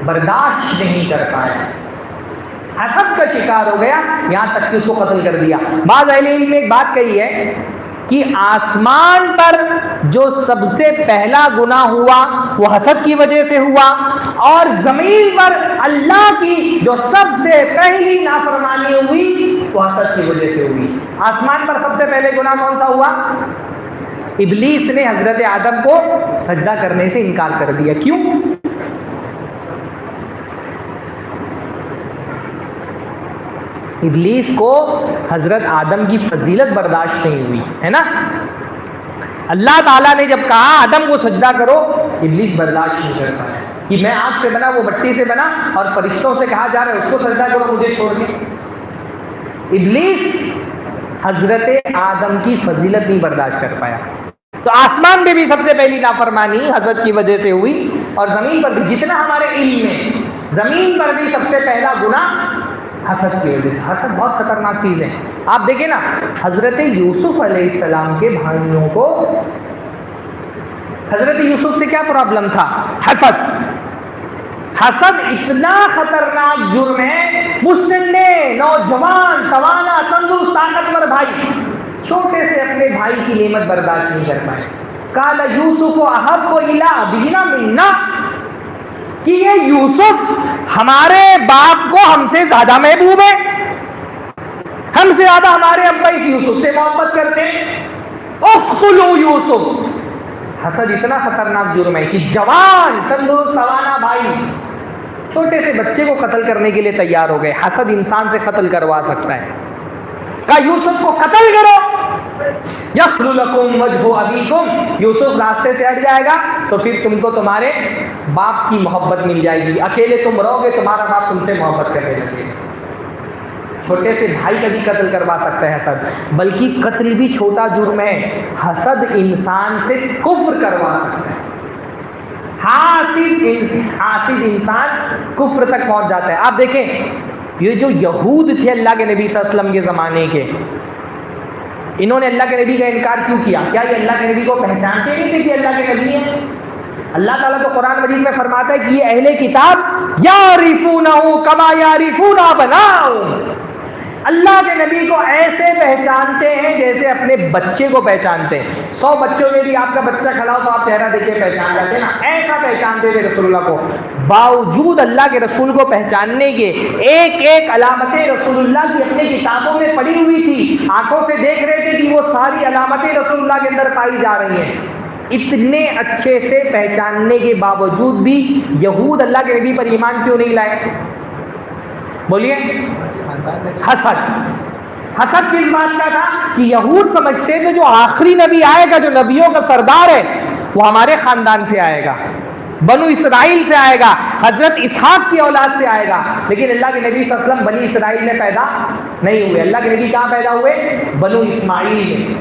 برداشت نہیں کر پایا, حسد کا شکار ہو گیا, یہاں تک کہ اس کو قتل کر دیا. بعض اہل علم نے ایک بات کہی ہے کہ آسمان پر جو سب سے پہلا گناہ ہوا وہ حسد کی وجہ سے ہوا, اور زمین پر اللہ کی جو سب سے پہلی نافرمانی ہوئی وہ حسد کی وجہ سے ہوئی. آسمان پر سب سے پہلے گناہ کون سا ہوا؟ ابلیس نے حضرت آدم کو سجدہ کرنے سے انکار کر دیا. کیوں؟ ابلیس کو حضرت آدم کی فضیلت برداشت نہیں ہوئی ہے نا. اللہ تعالیٰ نے جب کہا آدم کو سجدہ کرو, ابلیس برداشت نہیں کر پایا کہ میں آگ سے بنا وہ مٹی سے بنا اور فرشتوں سے کہا جا رہا ہے اس کو سجدہ کرو مجھے چھوڑ کے. ابلیس حضرت آدم کی فضیلت نہیں برداشت کر پایا. تو آسمان میں بھی سب سے پہلی نافرمانی حسد کی وجہ سے ہوئی, اور زمین پر بھی جتنا ہمارے علم میں زمین پر بھی سب سے پہلا گناہ حسد کی وجہ سے. حسد بہت خطرناک چیز ہے. آپ دیکھیں نا حضرت یوسف علیہ السلام کے بھائیوں کو حضرت یوسف سے کیا پرابلم تھا؟ حسد. حسد اتنا خطرناک جرم ہے, مسلم نوجوان توانا تندرست طاقتور بھائی چھوٹے سے اپنے بھائی کی نعمت برداشت نہیں کر پائے. قال یوسف احب الی ابینا منا, کہ یہ یوسف ہمارے باپ کو ہم سے زیادہ محبوب ہے, ہم سے زیادہ ہمارے ابا اس یوسف سے محبت کرتے ہیں. اقتلوا یوسف. حسد اتنا خطرناک جرم ہے کہ جوان تندرست توانا بھائی چھوٹے سے بچے کو قتل کرنے کے لیے تیار ہو گئے. حسد انسان سے قتل کروا سکتا ہے. کہا یوسف کو قتل کرو, یخلو لکم وجہ ابیکم, یوسف راستے سے ہٹ جائے گا تو پھر تم کو تمہارے باپ کی محبت مل جائے گی, اکیلے تم رہو گے تمہارا باپ تم سے محبت کرنے لگے گا. چھوٹے سے بھائی کا بھی قتل کروا سکتا ہے حسد. بلکہ قتل بھی چھوٹا جرم ہے, حسد انسان سے کفر کروا سکتا ہے. حاسد انسان کفر تک پہنچ جاتا ہے. آپ دیکھیں یہ جو یہود تھے اللہ کے نبی صلی اللہ علیہ وسلم کے زمانے کے, انہوں نے اللہ کے نبی کا انکار کیوں کیا؟ کیا یہ اللہ کے نبی کو پہچانتے نہیں تھے کہ اللہ کے نبی ہیں؟ اللہ تعالیٰ تو قرآن مجید میں فرماتا ہے کہ یہ اہل کتاب یعرفونہ کما یعرفون ابناءہم, اللہ کے نبی کو ایسے پہچانتے ہیں جیسے اپنے بچے کو پہچانتے ہیں. 100 بچوں میں بھی آپ کا بچہ کھڑا ہو تو آپ چہرہ دیکھ کے پہچان جاتے ہیں نا, ایسا پہچانتے تھے رسول اللہ کو. باوجود اللہ کے رسول کو پہچاننے کے ایک ایک علامتیں رسول اللہ کی اپنے کتابوں میں پڑی ہوئی تھی, آنکھوں سے دیکھ رہے تھے کہ وہ ساری علامتیں رسول اللہ کے اندر پائی جا رہی ہیں. اتنے اچھے سے پہچاننے کے باوجود بھی یہود اللہ کے نبی پر ایمان کیوں نہیں لائے؟ بولیے حسد. حسد کس بات کا تھا کہ یہود سمجھتے تھے جو آخری نبی آئے گا, جو نبیوں کا سردار ہے, وہ ہمارے خاندان سے آئے گا, بنو اسرائیل سے آئے گا, حضرت اسحاق کی اولاد سے آئے گا. لیکن اللہ کے نبی صلی اللہ علیہ وسلم بنی اسرائیل میں پیدا نہیں ہوئے. اللہ کے نبی کہاں پیدا ہوئے؟ بنو اسماعیل میں,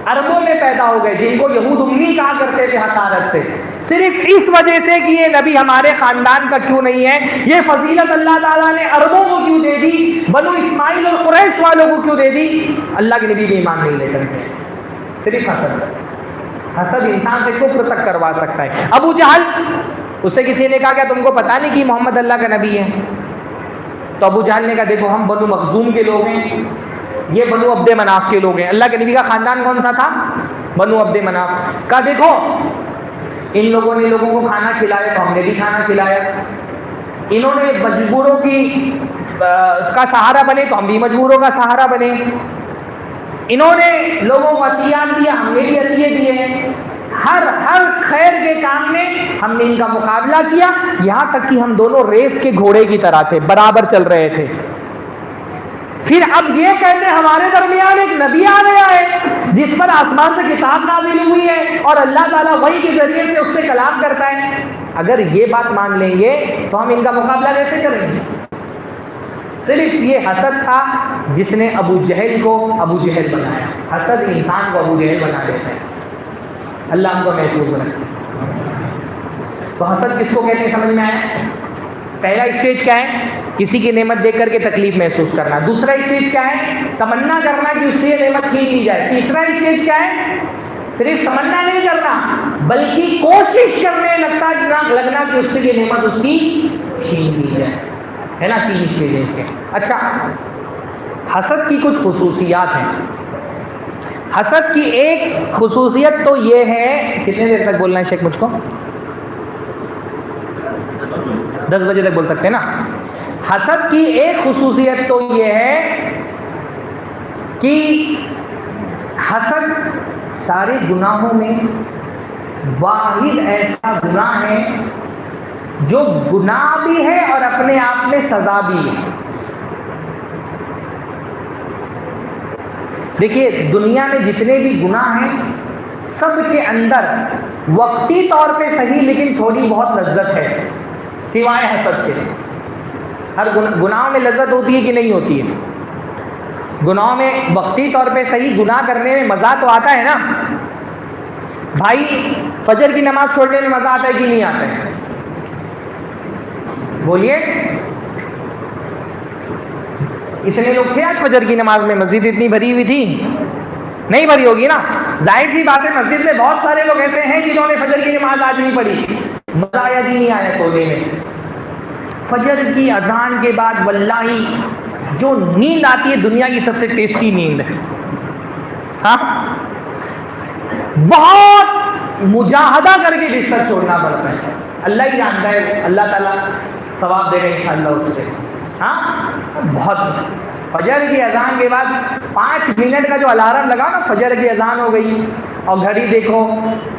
عربوں میں پیدا ہو گئے, جن کو یہود امی کہا کرتے تھے حقارت سے. صرف اس وجہ سے کہ یہ نبی ہمارے خاندان کا کیوں نہیں ہے, یہ فضیلت اللہ تعالیٰ نے عربوں کو کیوں دے دی, بنو اسماعیل اور قریش والوں کو کیوں دے دی, اللہ کے نبی بھی ایمان نہیں لے کر گئے. صرف حسد. حسد انسان سے کفر تک کروا سکتا ہے. ابو جہل, اس سے کسی نے کہا کیا تم کو پتا نہیں کہ محمد اللہ کا نبی ہے؟ تو ابو جہل نے کہا دیکھو ہم بنو مخزوم کے لوگ ہیں, یہ بنو عبد مناف کے لوگ ہیں. اللہ کے نبی کا خاندان کون سا تھا؟ بنو عبد مناف. کہا دیکھو ان لوگوں نے لوگوں کو کھانا کھلایا تو ہم نے بھی کھانا کھلایا, انہوں نے مجبوروں کی کا سہارا بنے تو ہم بھی مجبوروں کا سہارا بنے, انہوں نے لوگوں کو عطیات دیا ہم نے بھی عطیے دیے, ہر خیر کے کام میں ہم نے ان کا مقابلہ کیا, یہاں تک کہ ہم دونوں ریس کے گھوڑے کی طرح تھے, برابر چل رہے تھے. پھر اب یہ کہتے ہمارے درمیان ایک نبی آ گیا ہے جس پر آسمان سے کتاب نازل ہوئی ہے اور اللہ تعالیٰ وحی کے ذریعے سے اس سے کلام کرتا ہے. اگر یہ بات مان لیں گے تو ہم ان کا مقابلہ کیسے کریں گے؟ صرف یہ حسد تھا جس نے ابو جہل کو ابو جہل بنایا. حسد انسان کو ابو جہل بنا دیتا ہے. اللہ ہم کو محفوظ رکھے. تو حسد کس کو کہتے ہیں سمجھ میں آیا؟ پہلا اسٹیج کیا ہے؟ کسی کی نعمت دیکھ کر کے تکلیف محسوس کرنا. دوسرا اسٹیج کیا ہے؟ تمنا کرنا کہ اس سے یہ نعمت چھین لی جائے. تیسرا اسٹیج کیا ہے؟ صرف تمنا نہیں کرنا بلکہ کوشش کرنے لگنا کہ اس سے یہ نعمت اس کی چھین لی جائے. ہے نا, 3 اسٹیج ہیں اس کے. اچھا, حسد کی کچھ خصوصیات ہیں. حسد کی ایک خصوصیت تو یہ ہے, کتنے دیر تک بولنا ہے شیخ مجھ کو؟ 10 بجے تک بول سکتے ہیں نا. حسد کی ایک خصوصیت تو یہ ہے کہ حسد سارے گناہوں میں واحد ایسا گناہ ہے جو گناہ بھی ہے اور اپنے آپ میں سزا بھی ہے. دیکھیے دنیا میں جتنے بھی گناہ ہیں سب کے اندر وقتی طور پہ صحیح لیکن تھوڑی بہت لذت ہے, سوائے حسد کے. ہر گناہ میں لذت ہوتی ہے کہ نہیں ہوتی ہے؟ گناہوں میں وقتی طور پہ صحیح گناہ کرنے میں مزہ تو آتا ہے نا. بھائی فجر کی نماز چھوڑنے میں مزہ آتا ہے کہ نہیں آتا ہے؟ بولیے. اتنے لوگ تھے آج فجر کی نماز میں؟ مسجد اتنی بھری ہوئی تھی؟ نہیں بھری ہوگی نا. ظاہر سی بات ہے مسجد میں بہت سارے لوگ ایسے ہیں جنہوں نے فجر کی نماز آج نہیں پڑھی. مزہ آیا کہ نہیں آیا سونے میں؟ فجر کی اذان کے بعد واللہ جو نیند آتی ہے دنیا کی سب سے ٹیسٹی نیند ہے. ہاں, بہت مجاہدہ کر کے بستر چھوڑنا پڑتا ہے. اللہ ہی جانتا ہے, اللہ تعالیٰ ثواب دے گا انشاءاللہ اس سے. ہاں, بہت. فجر کی اذان کے بعد 5 منٹ کا جو الارم لگاؤ نا, فجر کی اذان ہو گئی اور گھڑی دیکھو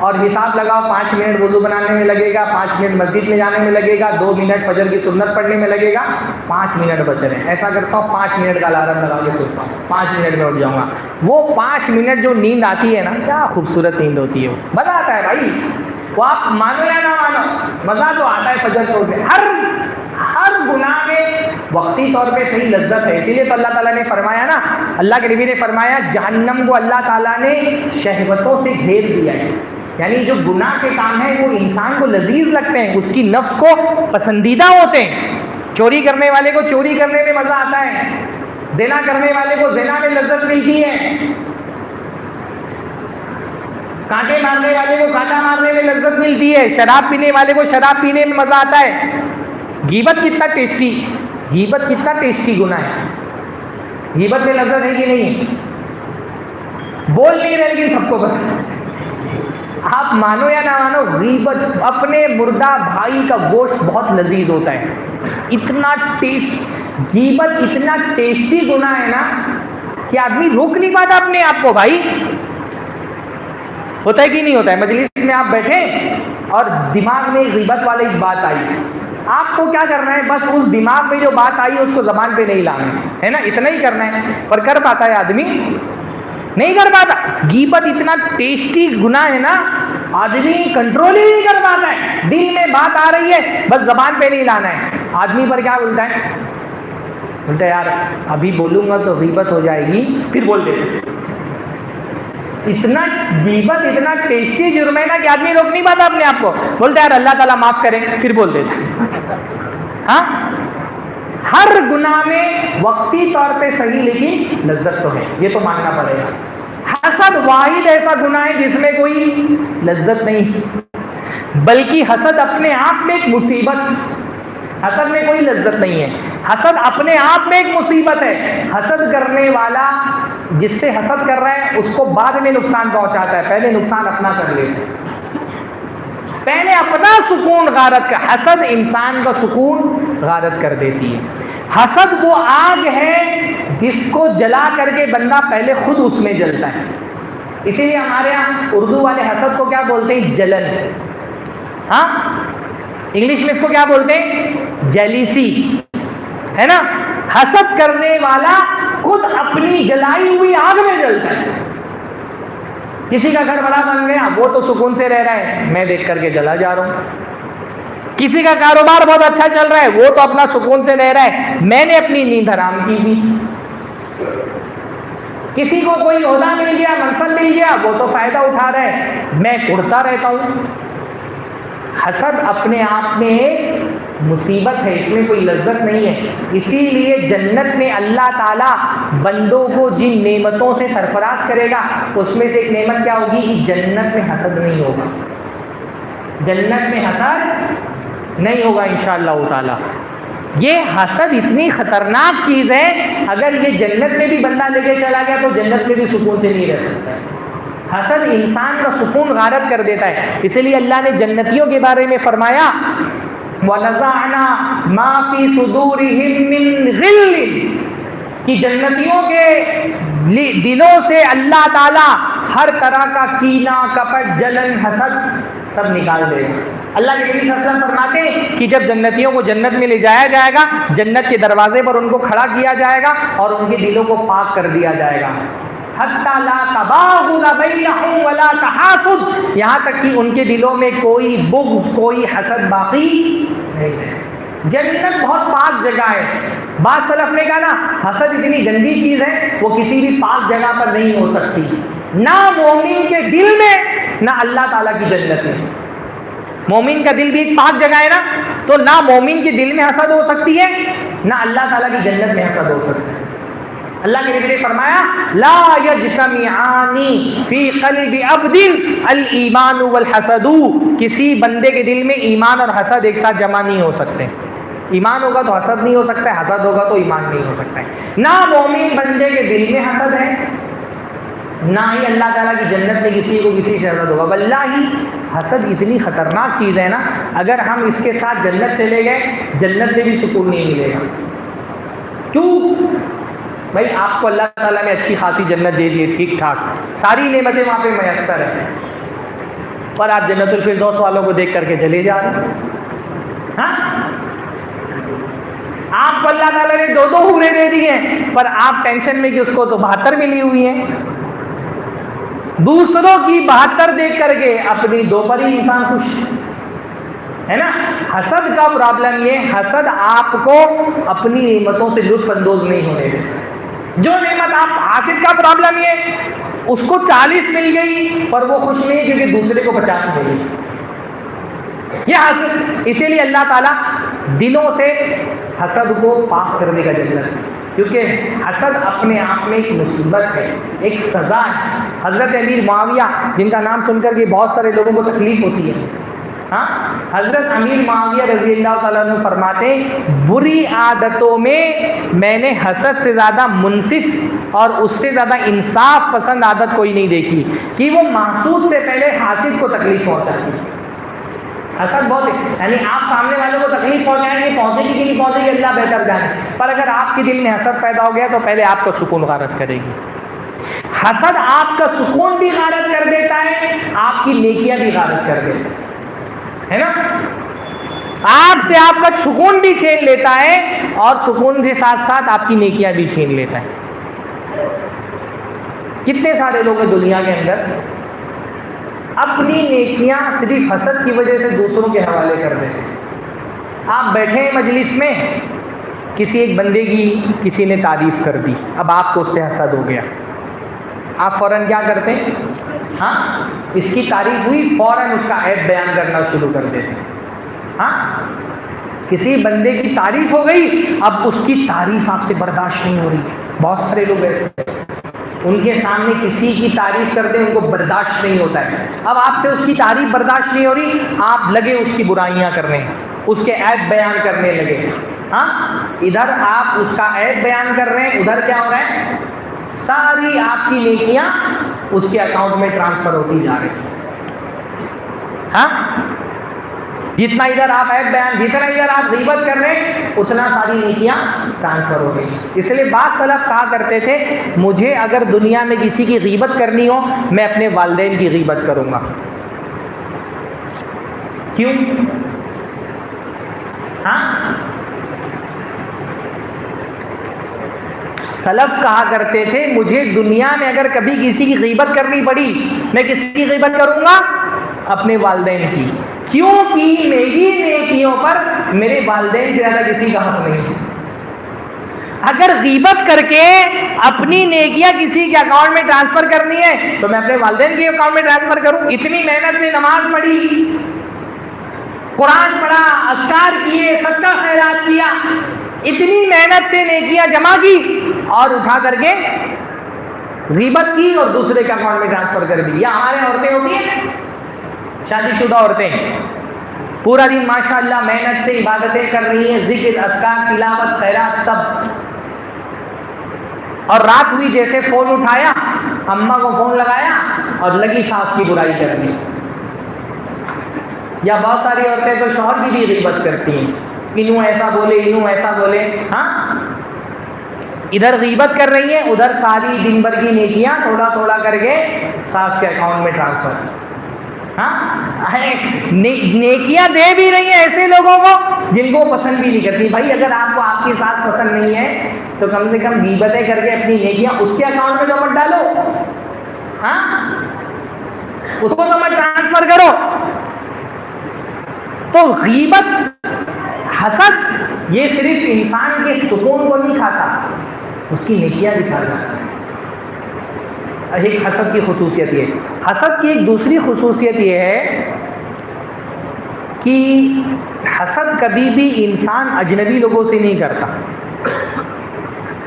اور حساب لگاؤ, 5 منٹ وضو بنانے میں لگے گا, 5 منٹ مسجد میں جانے میں لگے گا, 2 منٹ فجر کی سنت پڑھنے میں لگے گا, 5 منٹ بچ رہے ہیں. ایسا کرتا ہوں 5 منٹ کا الارم لگا کے سوتا ہوں, 5 منٹ میں اٹھ جاؤں گا. وہ 5 منٹ جو نیند آتی ہے نا, کیا خوبصورت نیند ہوتی ہے, وہ مزہ آتا ہے بھائی. وہ آپ مانو یا نہ مانو, مزہ تو آتا ہے فجر چھوڑنے. ہر گناہ میں وقتی طور پہ صحیح لذت ہے. اسی لیے تو اللہ تعالیٰ نے فرمایا نا, اللہ کے نبی نے فرمایا جہنم کو اللہ تعالیٰ نے شہوتوں سے گھیر دیا ہے. یعنی جو گناہ کے کام ہیں وہ انسان کو لذیذ لگتے ہیں, اس کی نفس کو پسندیدہ ہوتے ہیں. چوری کرنے والے کو چوری کرنے میں مزہ آتا ہے, زنا کرنے والے کو زنا میں لذت ملتی ہے, کانٹے مارنے والے کو کانٹا مارنے میں لذت ملتی ہے, شراب پینے والے کو شراب پینے میں مزہ آتا ہے. غیبت کتنا ٹیسٹی گناہ ہے. غیبت میں لذت ہے کہ نہیں؟ بول نہیں رہے لیکن سب کو پتہ. آپ مانو یا نہ مانو, غیبت, اپنے مردہ بھائی کا گوشت بہت لذیذ ہوتا ہے. غیبت اتنا ٹیسٹی گناہ ہے نا کہ آدمی روک نہیں پاتا اپنے آپ کو. بھائی ہوتا ہے کہ نہیں ہوتا ہے؟ مجلس میں آپ بیٹھے اور دماغ میں غیبت والی ایک بات آئی آپ کو کیا کرنا ہے؟ بس اس دماغ میں جو بات آئی اس کو زبان پہ نہیں لانا ہے نا، اتنا ہی کرنا ہے. پر کر پاتا ہے آدمی؟ نہیں کر پاتا. غیبت اتنا ٹیسٹی گناہ ہے نا، آدمی کنٹرول ہی نہیں کر پاتا ہے. دل میں بات آ رہی ہے، بس زبان پہ نہیں لانا ہے. آدمی پر کیا بولتا ہے؟ بولتا ہے یار ابھی بولوں گا تو غیبت ہو جائے گی، پھر بول دیتے. اتنا غیبت اتنا ٹیسٹی جرم ہے نا کہ آدمی روک نہیں پاتا اپنے آپ کو. بولتا ہے یار اللہ تعالیٰ معاف کرے، پھر بول دیتے. ہاں، ہر گناہ میں وقتی طور پہ صحیح لیکن لذت تو ہے، یہ تو ماننا پڑے گا. حسد واحد ایسا گناہ ہے جس میں کوئی لذت نہیں، بلکہ حسد اپنے آپ میں ایک مصیبت. حسد میں کوئی لذت نہیں ہے، حسد اپنے آپ میں ایک مصیبت ہے. حسد کرنے والا جس سے حسد کر رہا ہے اس کو بعد میں نقصان پہنچاتا ہے، پہلے نقصان اپنا کر لیتا ہے، پہلے اپنا سکون غارت کا. حسد انسان کا سکون غارت کر دیتی ہے. حسد وہ آگ ہے جس کو جلا کر کے بندہ پہلے خود اس میں جلتا ہے. اسی لیے ہمارے یہاں اردو والے حسد کو کیا بولتے ہیں؟ جلن. ہاں، انگلش میں اس کو کیا بولتے ہیں؟ جیلیسی، ہے نا. حسد کرنے والا خود اپنی جلائی ہوئی آگ میں جلتا ہے. کسی کا گھر بڑا بن گیا، وہ تو سکون سے رہ رہا ہے، میں دیکھ کر کے جلا جا رہا ہوں. کسی کا کاروبار بہت اچھا چل رہا ہے، وہ تو اپنا سکون سے رہ رہا ہے، میں نے اپنی نیند حرام کی ہوئی. کسی کو کوئی عہدہ مل گیا، منصب مل گیا، وہ تو فائدہ اٹھا رہا ہے، میں اڑتا رہتا ہوں. حسد اپنے آپ میں ایک مصیبت ہے، اس میں کوئی لذت نہیں ہے. اسی لیے جنت میں اللہ تعالیٰ بندوں کو جن نعمتوں سے سرفراز کرے گا اس میں سے ایک نعمت کیا ہوگی؟ کہ جنت میں حسد نہیں ہوگا. جنت میں حسد نہیں ہوگا انشاءاللہ تعالیٰ. یہ حسد اتنی خطرناک چیز ہے، اگر یہ جنت میں بھی بندہ لے کے چلا گیا تو جنت میں بھی سکون سے نہیں رہ سکتا. حسد انسان کا سکون غارت کر دیتا ہے. اسی لیے اللہ نے جنتیوں کے بارے میں فرمایا وَنَزَعْنَا مَا فِي صُدُورِهِم مِّن غِلٍّ، کہ جنتیوں کے دلوں سے اللہ تعالیٰ ہر طرح کا کینہ، کپٹ، جلن، حسد سب نکال دے گا. اللہ کے نبی صلی اللہ علیہ وسلم فرماتے ہیں کہ جب جنتیوں کو جنت میں لے جایا جائے گا، جنت کے دروازے پر ان کو کھڑا کیا جائے گا اور ان کے دلوں کو پاک کر دیا جائے گا. حتی لا تباغض بینہم ولا تحاسد، یہاں تک کہ ان کے دلوں میں کوئی بغض، کوئی حسد باقی نہیں ہے. جنت بہت پاک جگہ ہے. بعض سلف نے کہا نا حسد اتنی گندی چیز ہے وہ کسی بھی پاک جگہ پر نہیں ہو سکتی. نہ مومن کے دل میں نہ اللہ تعالیٰ کی جنت میں. مومن کا دل بھی ایک پاک جگہ ہے نا، تو نہ مومن کے دل میں حسد ہو سکتی ہے نہ اللہ تعالیٰ کی جنت میں حسد ہو سکتا ہے. اللہ کے نبی نے فرمایا لا یجتمعان فی قلب عبد الایمان والحسد، کسی بندے کے دل میں ایمان اور حسد ایک ساتھ جمع نہیں ہو سکتے. ایمان ہوگا تو حسد نہیں ہو سکتا ہے، حسد ہوگا تو ایمان نہیں ہو سکتا ہے. نہ مومن بندے کے دل میں حسد ہے، نہ ہی اللہ تعالیٰ کی جنت میں کسی کو کسی سے حسد ہوگا. واللہ حسد اتنی خطرناک چیز ہے نا، اگر ہم اس کے ساتھ جنت چلے گئے جنت میں بھی سکون نہیں ملے گا. کیوں بھائی؟ آپ کو اللہ تعالیٰ نے اچھی خاصی جنت دے دی ہے، ٹھیک ٹھاک ساری نعمتیں وہاں پہ میسر ہیں، پر آپ جنت الفردوس والوں کو دیکھ کر کے چلے جا رہے ہیں. ہاں، آپ کو اللہ تعالیٰ نے 2 حوریں دے دی ہیں، پر آپ ٹینشن میں کہ اس کو تو 72 ملی ہوئی ہیں. دوسروں کی 72 دیکھ کر کے اپنی 2 پر ہی انسان خوش ہے نا. حسد کا پرابلم یہ، حسد آپ کو اپنی نعمتوں سے لطف اندوز نہیں ہونے دے. جو نعمت آپ حاسد کا پرابلم یہ، اس کو 40 مل گئی پر وہ خوش نہیں کیونکہ دوسرے کو 50 مل گئی. یہ حسد. اسی لیے اللہ تعالیٰ دلوں سے حسد کو پاک کرنے کا جنت ہے، کیونکہ حسد اپنے آپ میں ایک مصیبت ہے، ایک سزا ہے. حضرت امیر معاویہ جن کا نام سن کر کے بہت سارے لوگوں کو تکلیف ہوتی ہے، ہاں، حضرت امیر معاویہ رضی اللہ تعالیٰ عنہ فرماتے بری عادتوں میں نے حسد سے زیادہ منصف اور اس سے زیادہ انصاف پسند عادت کوئی نہیں دیکھی کہ وہ محسود سے پہلے حاسد کو تکلیف پہنچاتی ہے. حسد بہت ہے، یعنی آپ سامنے والوں کو تکلیف پہنچائیں گے، پہنچے گی کہ نہیں پہنچے گی اللہ بہتر جانے، پر اگر آپ کے دل میں حسد پیدا ہو گیا تو پہلے آپ کا سکون غارت کرے گی. حسد آپ کا سکون بھی غارت کر دیتا ہے، آپ کی نیکیاں بھی غارت کر دیتا ہے نا. آپ سے آپ کا سکون بھی چھین لیتا ہے اور سکون کے ساتھ ساتھ آپ کی نیکیاں بھی چھین لیتا ہے. کتنے سارے لوگ ہیں دنیا کے اندر اپنی نیکیاں صرف حسد کی وجہ سے دوسروں کے حوالے کر دیتے ہیں. آپ بیٹھے ہیں مجلس میں, کسی ایک بندے کی کسی نے تعریف کر دی, اب آپ کو اس سے حسد ہو گیا, آپ فوراً کیا کرتے ہیں؟ ہاں, اس کی تعریف ہوئی, فوراً اس کا عیب بیان کرنا شروع کر دیتے ہیں. ہاں, کسی بندے کی تعریف ہو گئی, اب اس کی تعریف آپ سے برداشت نہیں ہو رہی ہے. بہت سارے لوگ ایسے ہیں, ان کے سامنے کسی کی تعریف کرتے ان کو برداشت نہیں ہوتا ہے. اب آپ سے اس کی تعریف برداشت نہیں ہو رہی, آپ لگے اس کی برائیاں کرنے, اس کے عیب بیان کرنے لگے. ہاں, ادھر آپ اس کا عیب بیان کر رہے ہیں, ادھر کیا ہو رہا ہے؟ ساری آپ کی نیکیاں اس کے اکاؤنٹ میں ٹرانسفر ہوتی جا رہی ہیں. ہاں, جتنا ادھر آپ عیب بیان, جتنا ادھر آپ غیبت کر رہے ہیں, اتنا ساری نیکیاں ٹرانسفر ہو گئی. اس لیے بعض سلف کہا کرتے تھے, مجھے اگر دنیا میں کسی کی غیبت کرنی ہو, میں اپنے والدین کی غیبت کروں گا. کیوں؟ ہاں, سلف کہا کرتے تھے, مجھے دنیا میں اگر کبھی کسی کی غیبت کرنی پڑی, میں کس کی غیبت کروں گا؟ اپنے والدین کی. کیونکہ میری نیکیوں پر میرے والدین سے زیادہ کسی کا حق نہیں. اگر غیبت کر کے اپنی نیکیاں کسی کے اکاؤنٹ میں ٹرانسفر کرنی ہے تو میں اپنے والدین کے اکاؤنٹ میں ٹرانسفر کروں. اتنی محنت سے نماز پڑھی, قرآن پڑھا, اذکار کیے, صدقہ خیرات کیا, اتنی محنت سے نیکیاں جمع کی, اور اٹھا کر کے غیبت کی اور دوسرے کے اکاؤنٹ میں ٹرانسفر کر دی. یہ ہمارے عورتیں ہوتی ہیں, شادی شدہ عورتیں, پورا دن ماشاءاللہ محنت سے عبادتیں کر رہی ہیں, ذکر, اذکار, تلاوت, خیرات سب, اور رات ہوئی جیسے فون اٹھایا, اماں کو فون لگایا اور لگی ساس کی برائی کرنی. یا بہت ساری عورتیں تو شوہر کی بھی غیبت کرتی ہیں, انہوں ایسا بولے, انہوں ایسا بولے. ہاں, ادھر غیبت کر رہی ہیں, ادھر ساری دن بھر کی نیکیاں تھوڑا تھوڑا کر کے ساس کے اکاؤنٹ میں ٹرانسفر. ہاں, نیکیاں دے بھی رہی ہیں ایسے لوگوں کو جن کو پسند بھی نہیں کرتی. بھائی اگر آپ کو آپ کی ساس پسند نہیں ہے تو کم سے کم غیبتیں کر کے اپنی نیکیاں اس کے اکاؤنٹ میں تو مت ڈالو. ہاں, اس کو تو مت ٹرانسفر کرو. تو غیبت, حسد, یہ صرف انسان کے سکون کو نہیں کھاتا, اس کی نیکیاں بھی کھاتا ہے. ایک حسد کی خصوصیت یہ, حسد کی ایک دوسری خصوصیت یہ ہے کہ حسد کبھی بھی انسان اجنبی لوگوں سے نہیں کرتا.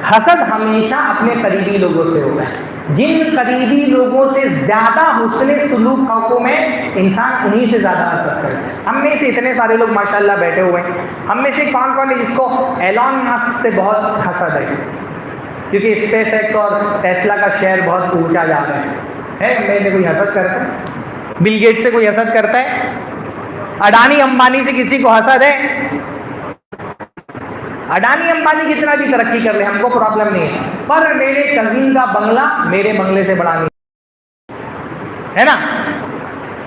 حسد ہمیشہ اپنے قریبی لوگوں سے ہوتا ہے. جن قریبی لوگوں سے زیادہ حسن سلوک حقوں میں انسان انہی سے زیادہ حسد کرتا ہے. ہم میں سے اتنے سارے لوگ ماشاءاللہ بیٹھے ہوئے ہیں, ہم میں سے کون کون ہے جس کو ایلان ماسک سے بہت حسد ہے, کیونکہ اسپیس ایکس اور ٹیسلا کا شیئر بہت اونچا جا رہا ہے. میں سے کوئی حسد کرتا ہے؟ بل گیٹ سے کوئی حسد کرتا ہے؟ اڈانی امبانی سے کسی کو حسد ہے؟ اڈانی امبانی کتنا بھی ترقی کر لے, ہم کو پرابلم نہیں ہے, پر میرے کزن کا بنگلہ میرے بنگلے سے بڑا نہیں ہے نا.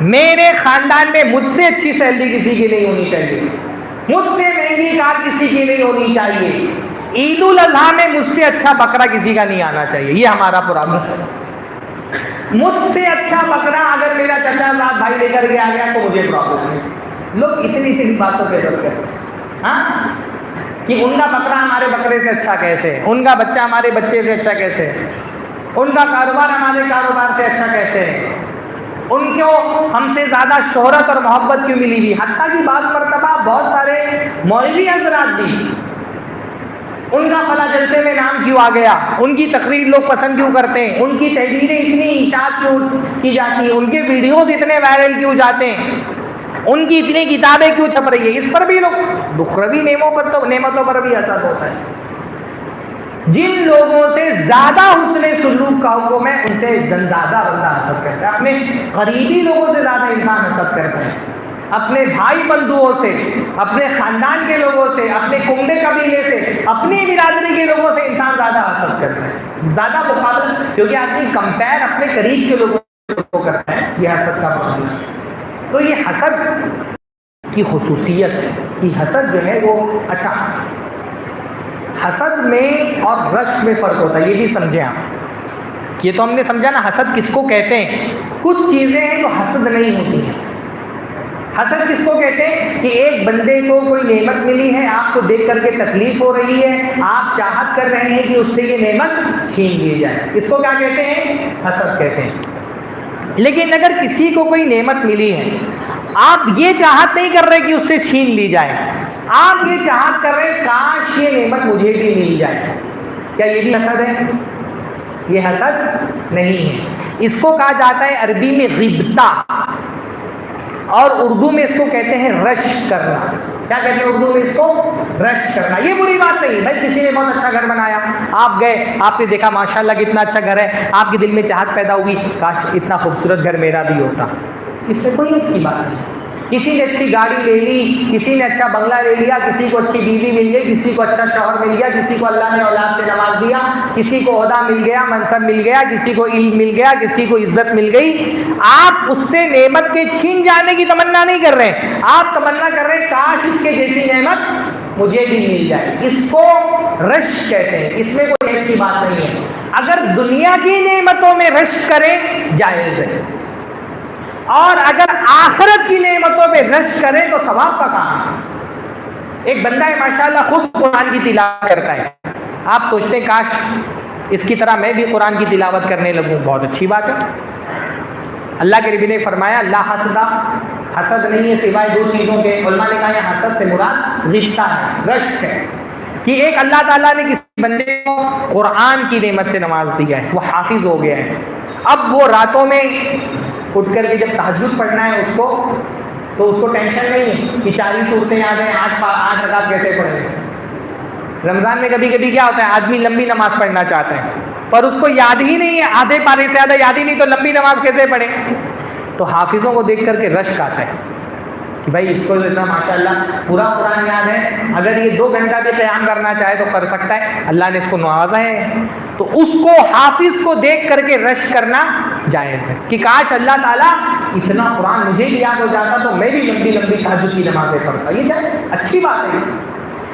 میرے خاندان میں مجھ سے اچھی سیلری کسی کی نہیں ہونی چاہیے, مجھ سے مہنگی کار کسی کی نہیں ہونی چاہیے, عید الاضحیٰ میں مجھ سے اچھا بکرا کسی کا نہیں آنا چاہیے. یہ ہمارا پرابلم ہے. مجھ سے اچھا بکرا اگر میرا چچا صاحب بھائی لے کر کے آ گیا تو مجھے پرابلم ہے. لوگ اتنی باتوں پہ سب کرتے ہیں. ہاں, کہ ان کا بکرا ہمارے بکرے سے اچھا کیسے, ان کا بچہ ہمارے بچے سے اچھا کیسے, ان کا کاروبار ہمارے کاروبار سے اچھا کیسے ہے, ان کو ہم سے زیادہ شہرت اور محبت کیوں ملی ہوئی. حتیٰ کہ بعض مرتبہ بہت سارے مولوی حضرات بھی, ان کا فلاں جلسے میں نام کیوں آ گیا, ان کی تقریر لوگ پسند کیوں کرتے ہیں, ان کی تحریریں اتنی اشاعت کیوں کی جاتی ہیں, ان کے ویڈیوز اتنے وائرل کیوں جاتے ہیں, ان کی اتنی کتابیں کیوں چھپ رہی ہیں, اس پر بھی لوگ دکھروی نعمتوں پر بھی حسد ہوتا ہے. جن لوگوں سے زیادہ حسن سلوک کا حکم ہے ان سے زیادہ بندہ حسد کرتا ہے. اپنے قریبی لوگوں سے زیادہ انسان حسد کرتا ہے. اپنے بھائی بندوؤں سے, اپنے خاندان کے لوگوں سے, اپنے کنبے قبیلے سے, اپنی برادری کے لوگوں سے انسان زیادہ حسد کرتا ہے, زیادہ مقابلہ, کیونکہ آدمی کمپیئر اپنے قریب کے لوگوں کو کرتا ہے. یہ حسد کا معاملہ. تو یہ حسد کی خصوصیت ہے کہ حسد جو ہے وہ اچھا حسد میں اور رش میں فرق ہوتا ہے، یہ بھی سمجھیں آپ. یہ تو ہم نے سمجھا نا حسد کس کو کہتے ہیں. کچھ چیزیں ہیں جو حسد نہیں ہوتی ہیں. حسد کس کو کہتے ہیں کہ ایک بندے کو کوئی نعمت ملی ہے، آپ کو دیکھ کر کے تکلیف ہو رہی ہے، آپ چاہت کر رہے ہیں کہ اس سے یہ نعمت چھین لی جائے، اس کو کیا کہتے ہیں؟ حسد کہتے ہیں. لیکن اگر کسی کو کوئی نعمت ملی ہے، آپ یہ چاہت نہیں کر رہے کہ اس سے چھین لی جائے، آپ یہ چاہت کر رہے کاش یہ نعمت مجھے بھی مل جائے، کیا یہ بھی حسد ہے؟ یہ حسد نہیں ہے. اس کو کہا جاتا ہے عربی میں غبطہ، اور اردو میں اس کو کہتے ہیں رش کرنا. کیا کہتے ہیں اردو میں اس کو؟ رش کرنا. یہ بری بات نہیں بھائی، کسی نے بہت اچھا گھر بنایا، آپ گئے، آپ نے دیکھا ماشاءاللہ کتنا اچھا گھر ہے، آپ کے دل میں چاہت پیدا ہوئی کاش اتنا خوبصورت گھر میرا بھی ہوتا. اس میں کوئی اچھی بات نہیں. کسی نے اچھی گاڑی لے لی، کسی نے اچھا بنگلہ لے لیا، کسی کو اچھی بیوی مل گئی، کسی کو اچھا شوہر مل گیا، کسی کو اللہ نے اولاد سے نواز دیا، کسی کو عہدہ مل گیا، منصب مل گیا، کسی کو علم مل گیا، کسی کو عزت مل گئی. آپ اس سے نعمت کے چھین جانے کی تمنا نہیں کر رہے، آپ تمنا کر رہے کاش اس کے جیسی نعمت مجھے بھی مل جائے. اس کو رش کہتے ہیں. اس میں کوئی ایسی بات نہیں ہے. اگر دنیا کی نعمتوں میں رش کریں جائز ہے، اور اگر آخرت کی نعمتوں پہ رش کریں تو ثواب کا کام ہے. ایک بندہ ہے ماشاءاللہ خود قرآن کی تلاوت کرتا ہے، آپ سوچتے ہیں کاش اس کی طرح میں بھی قرآن کی تلاوت کرنے لگوں، بہت اچھی بات ہے. اللہ کے نبی نے فرمایا لا حسد، حسد نہیں ہے سوائے دو چیزوں کے. علماء نے کہا یہ حسد سے مراد غبطہ ہے، رشک ہے، کہ ایک اللہ تعالیٰ نے کسی بندے کو قرآن کی نعمت سے نواز دیا ہے، وہ حافظ ہو گیا ہے. اب وہ راتوں میں اٹھ کر کے جب تہجد پڑھنا ہے اس کو، تو اس کو ٹینشن نہیں کہ 40 صورتیں یاد ہیں، 8 رکعت کیسے پڑھیں. رمضان میں کبھی کبھی کیا ہوتا ہے، آدمی لمبی نماز پڑھنا چاہتے ہیں پر اس کو یاد ہی نہیں ہے، آدھے پارے سے زیادہ یاد ہی نہیں، تو لمبی نماز کیسے پڑھیں. تو حافظوں کو دیکھ کر کے رشک آتا ہے کہ بھائی اس کو اتنا ماشاءاللہ پورا قرآن یاد ہے، اگر یہ 2 گھنٹہ بھی قیام کرنا چاہے تو کر سکتا ہے، اللہ نے اس کو نوازا ہے. تو اس کو حافظ کو دیکھ کر کے رش کرنا جائز ہے کہ کاش اللہ تعالیٰ اتنا قرآن مجھے بھی یاد ہو جاتا تو میں بھی لمبی لمبی تہجد کی نمازیں پڑھتا. یہ کیا اچھی بات ہے.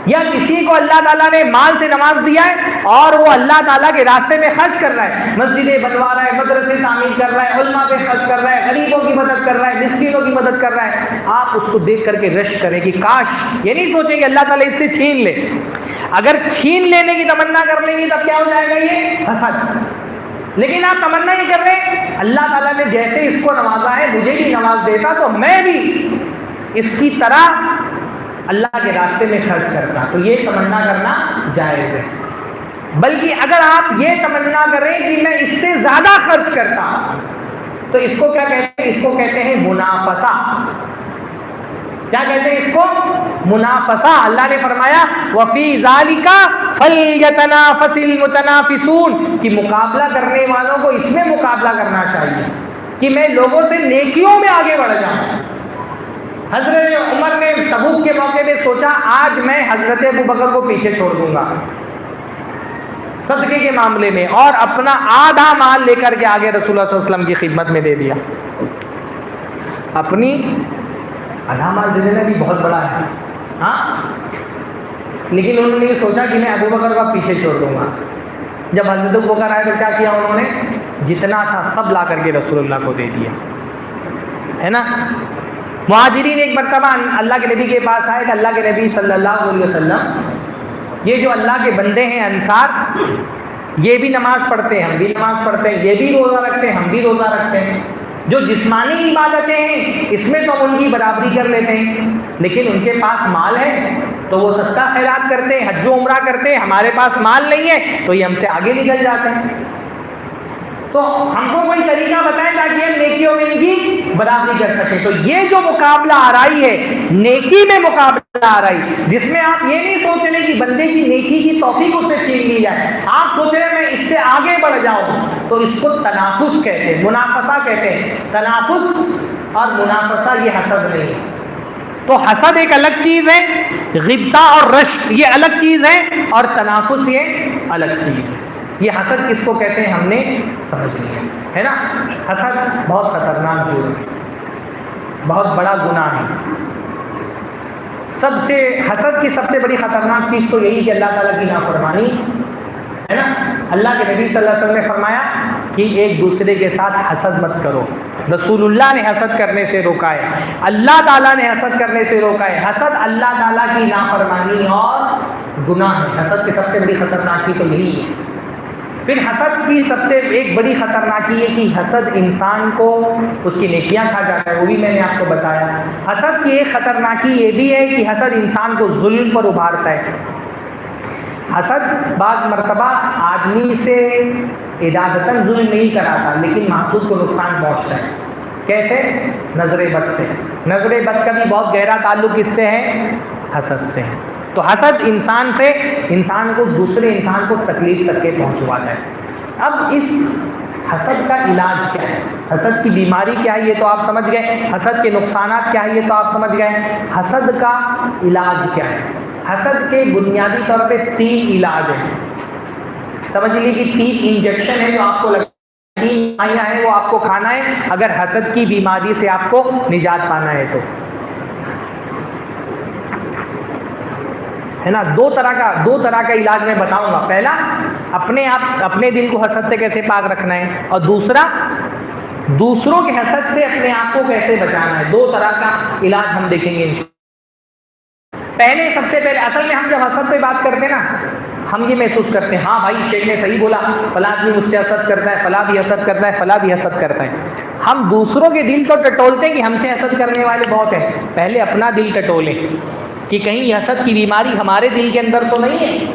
یا کسی کو اللہ تعالیٰ نے مال سے نواز دیا ہے اور وہ اللہ تعالیٰ کے راستے میں خرچ کر رہا ہے، مسجدیں بنوا رہا ہے، مدرسے تعمیر کر رہا ہے، علماء پہ خرچ کر رہا ہے، غریبوں کی مدد کر رہا ہے، مسکینوں کی مدد کر رہا ہے، آپ اس کو دیکھ کر کے رش کریں کہ کاش. یہ نہیں سوچیں کہ اللہ تعالیٰ اس سے چھین لے. اگر چھین لینے کی تمنا کر لیں گے تب کیا ہو جائے گا؟ یہ حسد. لیکن آپ تمنا ہی کر رہے ہیں اللہ تعالیٰ نے جیسے اس کو نوازا ہے مجھے بھی نواز دیتا تو میں بھی اس کی طرح اللہ کے راستے میں خرچ کرتا. تو یہ تمنا کرنا جائز ہے. بلکہ اگر آپ یہ تمنا کریں کہ میں اس سے زیادہ خرچ کرتا تو اس کو کیا کہتے ہیں؟ اس کو کہتے ہیں منافسہ. کیا کہتے ہیں اس کو؟ منافسہ. اللہ نے فرمایا وَفِي ذَلِكَ فَلْيَتَنَافَسِ الْمُتَنَافِسُونَ کہ مقابلہ کرنے والوں کو اس میں مقابلہ کرنا چاہیے کہ میں لوگوں سے نیکیوں میں آگے بڑھ جاؤں. حضرت عمر نے تبوک کے موقع پہ سوچا آج میں حضرت ابوبکر کو پیچھے چھوڑ دوں گا صدقے کے معاملے میں، اور اپنا آدھا مال لے کر کے آگے رسول اللہ صلی اللہ علیہ وسلم کی خدمت میں دے دیا. اپنی آدھا مال دے دینا بھی بہت بڑا ہے ہاں، لیکن انہوں نے یہ سوچا کہ میں ابوبکر کو پیچھے چھوڑ دوں گا. جب حضرت ابوبکر آئے تو کیا کیا انہوں نے؟ جتنا تھا سب لا کر کے رسول اللہ کو دے دیا ہے نا. مہاجرین ایک مرتبہ اللہ کے نبی کے پاس آئے کہ اللہ کے نبی صلی اللہ علیہ وسلم یہ جو اللہ کے بندے ہیں انصار، یہ بھی نماز پڑھتے ہیں، ہم بھی نماز پڑھتے ہیں، یہ بھی روزہ رکھتے ہیں، ہم بھی روزہ رکھتے ہیں، جو جسمانی عبادتیں ہیں اس میں تو ہم ان کی برابری کر لیتے ہیں، لیکن ان کے پاس مال ہے تو وہ صدقہ خیرات کرتے ہیں، حج و عمرہ کرتے ہیں، ہمارے پاس مال نہیں ہے تو یہ ہم سے آگے نکل جاتے ہیں. تو ہم کو کوئی طریقہ بتائیں تاکہ ہم نیکیوں میں ان کی برابری کر سکیں. تو یہ جو مقابلہ آ رہی ہے نیکی میں مقابلہ آ رہی، جس میں آپ یہ نہیں سوچ رہے کہ بندے کی نیکی کی توفیق اس سے چھین لی جائے، آپ سوچ رہے ہیں میں اس سے آگے بڑھ جاؤں، تو اس کو تنافس کہتے ہیں، منافسہ کہتے ہیں. تنافس اور منافسہ یہ حسد نہیں ہے. تو حسد ایک الگ چیز ہے، غبطہ اور رشک یہ الگ چیز ہے، اور تنافس یہ الگ چیز ہے. یہ حسد کس کو کہتے ہیں ہم نے سمجھ لیا ہے نا. حسد بہت خطرناک جرم ہے، بہت بڑا گناہ ہے. حسد کی سب سے بڑی خطرناک چیز تو یہی کہ اللہ تعالیٰ کی نافرمانی ہے نا. اللہ کے نبی صلی اللہ علیہ وسلم نے فرمایا کہ ایک دوسرے کے ساتھ حسد مت کرو. رسول اللہ نے حسد کرنے سے روکا ہے, اللہ تعالیٰ نے حسد کرنے سے روکا ہے. حسد اللہ تعالیٰ کی نافرمانی اور گناہ ہے. حسد کی سب سے بڑی خطرناکی تو یہی ہے. پھر حسد کی سب سے ایک بڑی خطرناکی ہے کہ حسد انسان کو اس کی نیکیاں کھا جاتا ہے, وہ بھی میں نے آپ کو بتایا. حسد کی ایک خطرناکی یہ بھی ہے کہ حسد انسان کو ظلم پر ابھارتا ہے. حسد بعض مرتبہ آدمی سے ارادتاً ظلم نہیں کراتا, لیکن محسود کو نقصان پہنچتا ہے. کیسے؟ نظر بد سے. نظر بد کا بھی بہت گہرا تعلق کس سے ہے؟ حسد سے ہے. تو حسد انسان کو دوسرے انسان کو تکلیف تک کے پہنچواتا ہے. اب اس حسد کا علاج کیا ہے؟ حسد کی بیماری کیا ہے یہ تو آپ سمجھ گئے. حسد کے نقصانات کیا ہے یہ تو آپ سمجھ گئے. حسد کا علاج کیا ہے؟ حسد کے بنیادی طور پہ 3 علاج ہیں. سمجھ لیجیے کہ 3 انجیکشن ہے جو آپ کو 3 دوائیاں ہیں وہ آپ کو کھانا ہے اگر حسد کی بیماری سے آپ کو نجات پانا ہے تو, ہے نا. 2 طرح کا علاج میں بتاؤں گا. پہلا, اپنے دل کو حسد سے کیسے پاک رکھنا ہے, اور دوسرا, دوسروں کے حسد سے اپنے آپ کو کیسے بچانا ہے. 2 طرح کا علاج ہم دیکھیں گے انشاءاللہ. سب سے پہلے اصل میں ہم جب حسد پہ بات کرتے ہیں نا, ہم یہ محسوس کرتے ہیں ہاں بھائی شیخ نے صحیح بولا, فلاں آدمی مجھ سے حسد کرتا ہے, فلاں بھی حسد کرتا ہے, فلاں بھی حسد کرتا ہے. ہم دوسروں کے دل کو ٹٹولتے ہیں کہ ہم سے حسد کرنے والے بہت ہیں. پہلے اپنا دل ٹٹولیں کہ کہیں حسد کی بیماری ہمارے دل کے اندر تو نہیں ہے.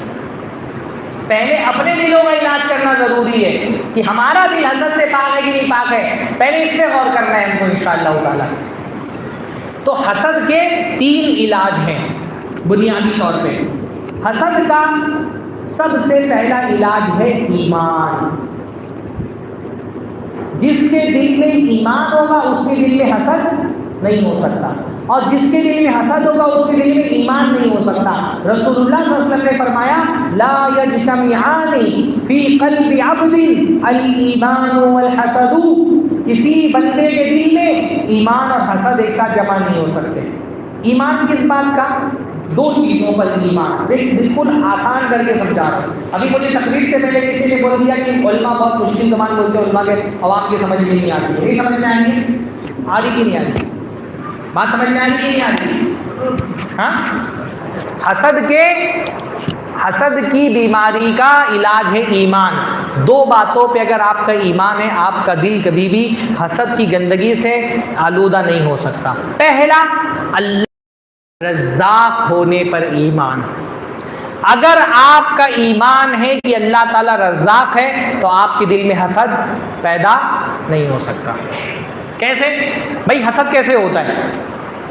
پہلے اپنے دلوں کا علاج کرنا ضروری ہے کہ ہمارا دل حسد سے پاک ہے کہ نہیں پاک ہے. پہلے اس سے غور کرنا ہے ہم کو انشاءاللہ تعالیٰ. تو حسد کے 3 علاج ہیں بنیادی طور پہ. حسد کا سب سے پہلا علاج ہے ایمان. جس کے دل میں ایمان ہوگا اس کے دل میں حسد نہیں ہو سکتا, اور جس کے دل میں حسد ہوگا اس کے دل میں ایمان نہیں ہو سکتا. رسول اللہ صلی اللہ علیہ وسلم نے فرمایا لا یجتمعان فی قلب عبد الایمان والحسد. کسی بندے کے دل میں ایمان اور حسد ایک ساتھ جمع نہیں ہو سکتے. ایمان کس بات کا؟ 2 چیزوں پر ایمان. بالکل آسان کر کے سمجھا رہا ہوں. ابھی مجھے تقریر سے پہلے کسی نے بول دیا کہ علماء بہت مشکل زبان بولتے ہیں, علماء کے عوام کی سمجھ میں نہیں آتی. نہیں سمجھ میں آئیں گی؟ آ رہی کہ نہیں آ رہی بات؟ سمجھ میں آ رہی کہ نہیں آ رہی؟ ہاں, حسد کی بیماری کا علاج ہے ایمان. 2 باتوں پہ اگر آپ کا ایمان ہے, آپ کا دل کبھی بھی حسد کی گندگی سے آلودہ نہیں ہو سکتا. پہلا, اللہ رزاق ہونے پر ایمان. اگر آپ کا ایمان ہے کہ اللہ تعالیٰ رزاق ہے تو آپ کے دل میں حسد پیدا نہیں ہو سکتا. کیسے بھائی حسد کیسے ہوتا ہے؟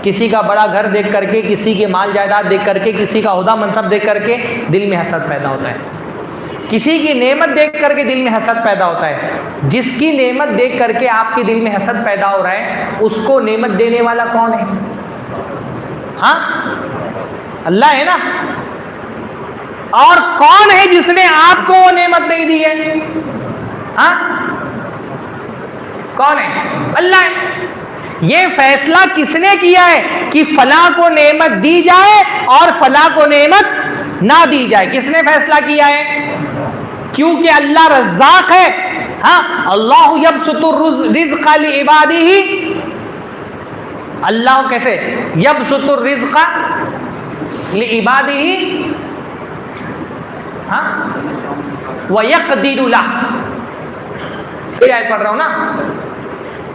کسی کا بڑا گھر دیکھ کر کے, کسی کے مال جائیداد دیکھ کر کے, کسی کا عہدہ منصب دیکھ کر کے دل میں حسد پیدا ہوتا ہے. کسی کی نعمت دیکھ کر کے دل میں حسد پیدا ہوتا ہے. جس کی نعمت دیکھ کر کے آپ کے دل میں حسد پیدا ہو رہا ہے, اس کو نعمت دینے والا کون ہے؟ ہاں, اللہ ہے نا. اور کون ہے جس نے آپ کو وہ نعمت نہیں دی ہے؟ ہاں, کون ہے؟ اللہ ہے. یہ فیصلہ کس نے کیا ہے کہ فلاں کو نعمت دی جائے اور فلاں کو نعمت نہ دی جائے؟ کس نے فیصلہ کیا ہے؟ کیونکہ اللہ رزاق ہے. ہاں, اللہ یبسط الرزق لعبادہ. اللہ کیسے یبسط الرزق لعبادہ ہاں ویقدر له. یہ آیت پڑھ رہا ہوں نا